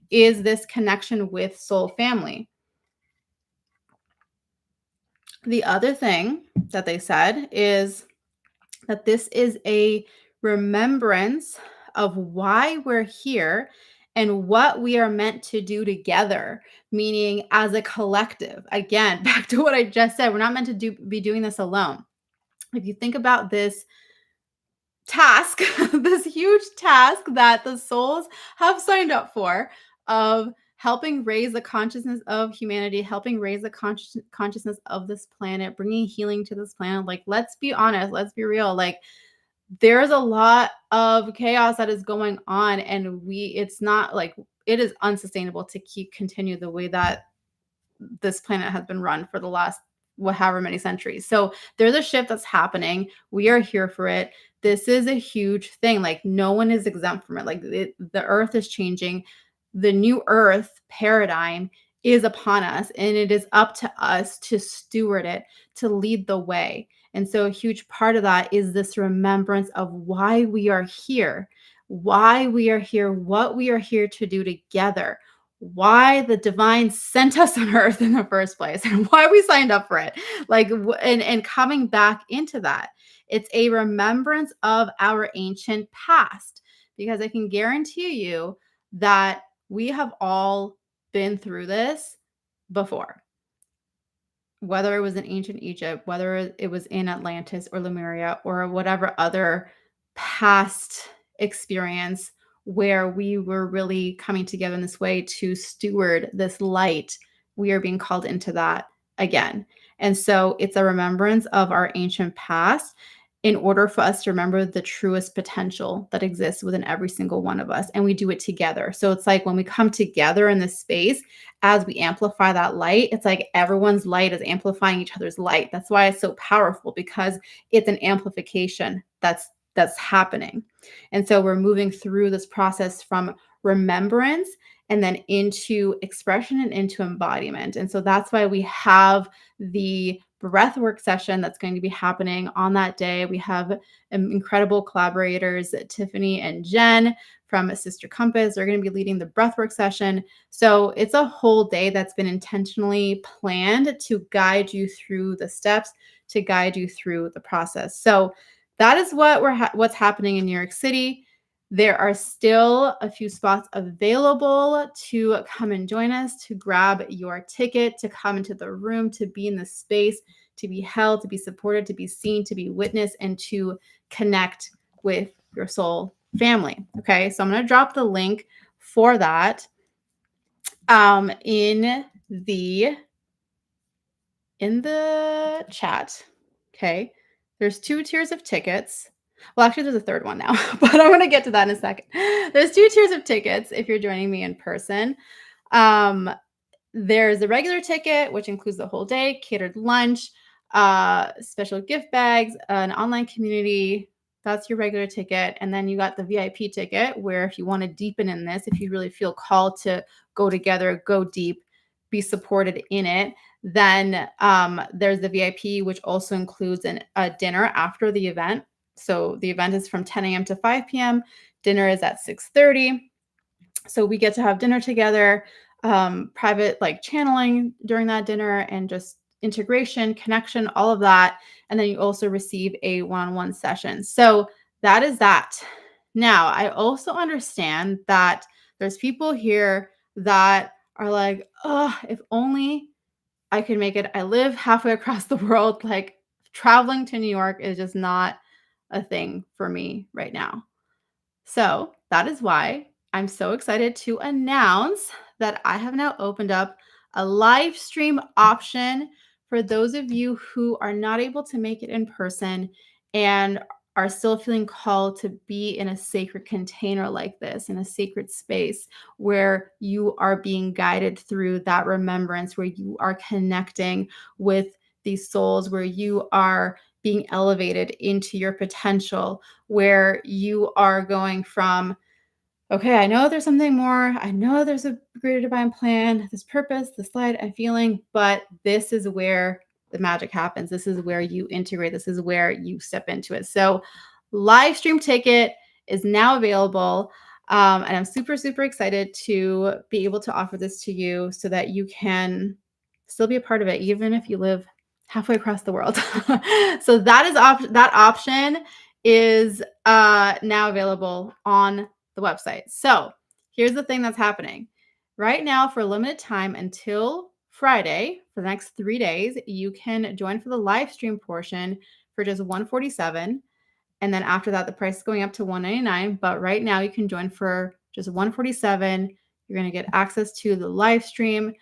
Speaker 1: is this connection with soul family. The other thing that they said is that this is a remembrance of why we're here and what we are meant to do together, meaning as a collective. Again, back to what I just said, we're not meant to be doing this alone. If you think about this task, this huge task that the souls have signed up for, of helping raise the consciousness of humanity, helping raise the consciousness of this planet, bringing healing to this planet. Like, let's be honest, let's be real. Like, there's a lot of chaos that is going on, and it's not like it is unsustainable to continue the way that this planet has been run for the last however many centuries. So there's a shift that's happening. We are here for it. This is a huge thing. Like no one is exempt from it. Like the earth is changing. The new earth paradigm is upon us, and it is up to us to steward it, to lead the way. And so a huge part of that is this remembrance of why we are here, what we are here to do together, why the divine sent us on earth in the first place, and why we signed up for it. Like, and coming back into that, it's a remembrance of our ancient past, because I can guarantee you that we have all been through this before. Whether it was in ancient Egypt, whether it was in Atlantis or Lemuria or whatever other past experience where we were really coming together in this way to steward this light, we are being called into that again. And so it's a remembrance of our ancient past in order for us to remember the truest potential that exists within every single one of us. And we do it together. So it's like when we come together in this space, as we amplify that light, it's like everyone's light is amplifying each other's light. That's why it's so powerful, because it's an amplification that's happening. And so we're moving through this process from remembrance and then into expression and into embodiment. And so that's why we have the breathwork session that's going to be happening on that day. We have incredible collaborators, Tiffany and Jen from Sister Compass. They're going to be leading the breathwork session. So it's a whole day that's been intentionally planned to guide you through the steps, to guide you through the process. So that is what's happening in New York City. There are still a few spots available to come and join us, to grab your ticket, to come into the room, to be in the space, to be held, to be supported, to be seen, to be witnessed, and to connect with your soul family. Okay, so I'm going to drop the link for that in the chat. Okay, there's 2 tiers of tickets. Well, actually, there's a third one now, but I'm going to get to that in a second. There's 2 tiers of tickets if you're joining me in person. There's a regular ticket, which includes the whole day, catered lunch, special gift bags, an online community That's your regular ticket. And then you got the VIP ticket, where if you want to deepen in this, if you really feel called to go together, go deep, be supported in it, then there's the VIP, which also includes a dinner after the event. So the event is from 10 a.m. to 5 p.m. Dinner is at 6:30. So we get to have dinner together, private like channeling during that dinner, and just integration, connection, all of that. And then you also receive a one-on-one session. So that is that. Now, I also understand that there's people here that are like, oh, if only I could make it. I live halfway across the world. Like, traveling to New York is just not a thing for me right now. So that is why I'm so excited to announce that I have now opened up a live stream option for those of you who are not able to make it in person and are still feeling called to be in a sacred container like this, in a sacred space where you are being guided through that remembrance, where you are connecting with these souls, where you are being elevated into your potential, where you are going from, okay, I know there's something more. I know there's a greater divine plan, this purpose, this light I'm feeling, but this is where the magic happens. This is where you integrate. This is where you step into it. So live stream ticket is now available. And I'm super, super excited to be able to offer this to you so that you can still be a part of it, even if you live halfway across the world. So that is that option is now available on the website. So here's the thing that's happening right now. For a limited time until Friday, for the next 3 days, you can join for the live stream portion for just $147. And then after that, the price is going up to $199. But right now you can join for just $147. You're going to get access to the live stream,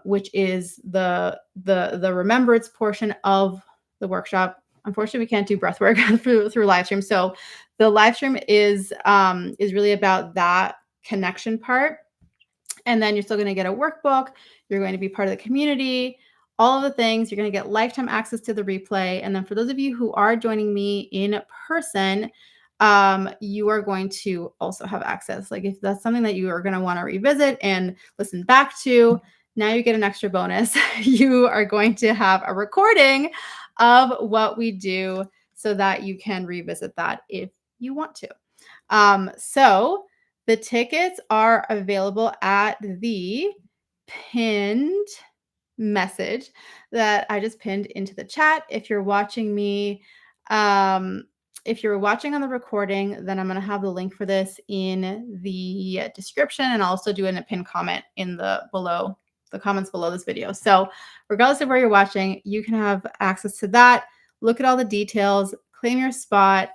Speaker 1: which is the remembrance portion of the workshop. Unfortunately, we can't do breath work through live stream. So the live stream is really about that connection part. And then you're still going to get a workbook. You're going to be part of the community, all of the things. You're going to get lifetime access to the replay. And then for those of you who are joining me in person, you are going to also have access. Like, if that's something that you are going to want to revisit and listen back to, now you get an extra bonus. You are going to have a recording of what we do so that you can revisit that if you want to. So the tickets are available at the pinned message that I just pinned into the chat. If you're watching me, if you're watching on the recording, then I'm going to have the link for this in the description, and I'll also do a pinned comment in the comments below this video. So regardless of where you're watching, you can have access to that. Look at all the details, claim your spot.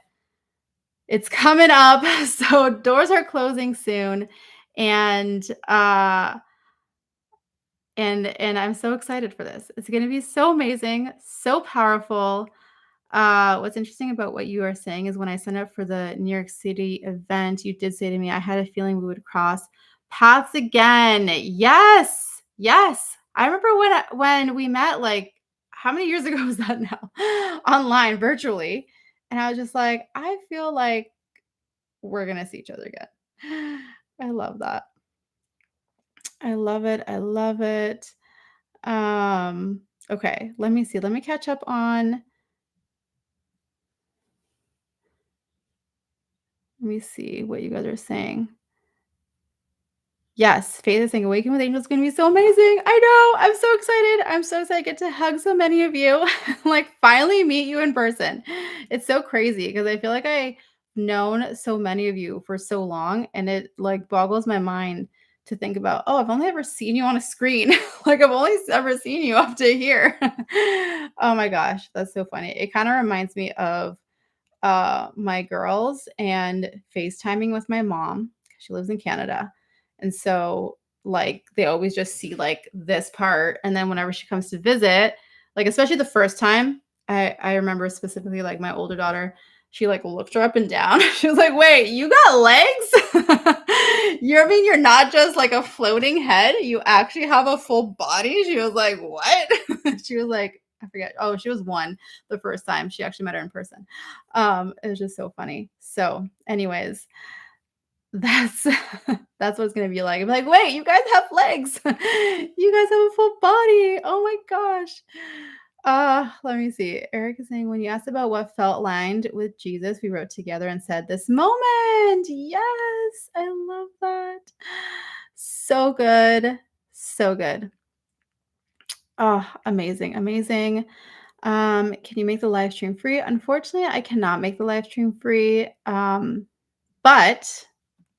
Speaker 1: It's coming up. So doors are closing soon. And I'm so excited for this. It's going to be so amazing, so powerful. What's interesting about what you are saying is when I signed up for the New York City event, you did say to me, I had a feeling we would cross paths again. Yes. Yes. I remember when we met, like, how many years ago was that now? Online, virtually. And I was just like, I feel like we're going to see each other again. I love that. I love it. I love it. Okay, let me see. Let me catch up on. Let me see what you guys are saying. Yes, Faith is saying Awaken with Angels is going to be so amazing. I know. I'm so excited. I'm so excited I get to hug so many of you. Like, finally meet you in person. It's so crazy because I feel like I've known so many of you for so long, and it like boggles my mind to think about, oh, I've only ever seen you on a screen. Like, I've only ever seen you up to here. Oh my gosh, that's so funny. It kind of reminds me of my girls and FaceTiming with my mom. She lives in Canada. And so, like, they always just see like this part. And then whenever she comes to visit, like, especially the first time, I remember specifically, like, my older daughter, she like looked her up and down. She was like, wait, you got legs? You're not just like a floating head. You actually have a full body. She was like, what? She was like, I forget. Oh, she was 1 the first time. She actually met her in person. It was just so funny. So, anyways, that's that's what it's gonna be like. I'm like, "Wait, you guys have legs. You guys have a full body. Oh my gosh." Let me see. Eric is saying, "When you asked about what felt aligned with Jesus, we wrote together and said, 'This moment.'" Yes, I love that. So good. So good. Oh, amazing, amazing. Can you make the live stream free? Unfortunately, I cannot make the live stream free. But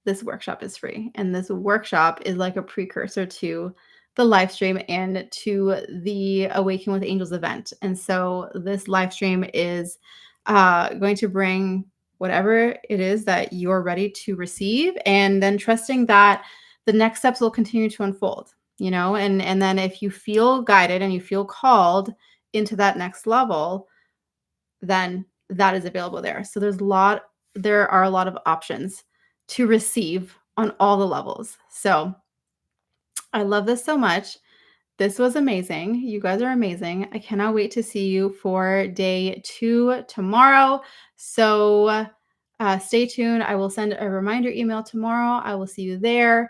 Speaker 1: this workshop is free. And this workshop is like a precursor to the live stream and to the Awaken with Angels event. And so this live stream is going to bring whatever it is that you're ready to receive, and then trusting that the next steps will continue to unfold, and then if you feel guided and you feel called into that next level, then that is available there. So there are a lot of options to receive on all the levels. So I love this so much. This was amazing. You guys are amazing. I cannot wait to see you for day 2 tomorrow. So stay tuned. I will send a reminder email tomorrow. I will see you there.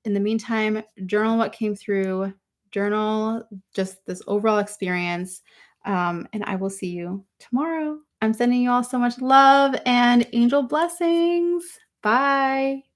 Speaker 1: In the meantime, journal what came through, journal just this overall experience, and I will see you tomorrow. I'm sending you all so much love and angel blessings. Bye.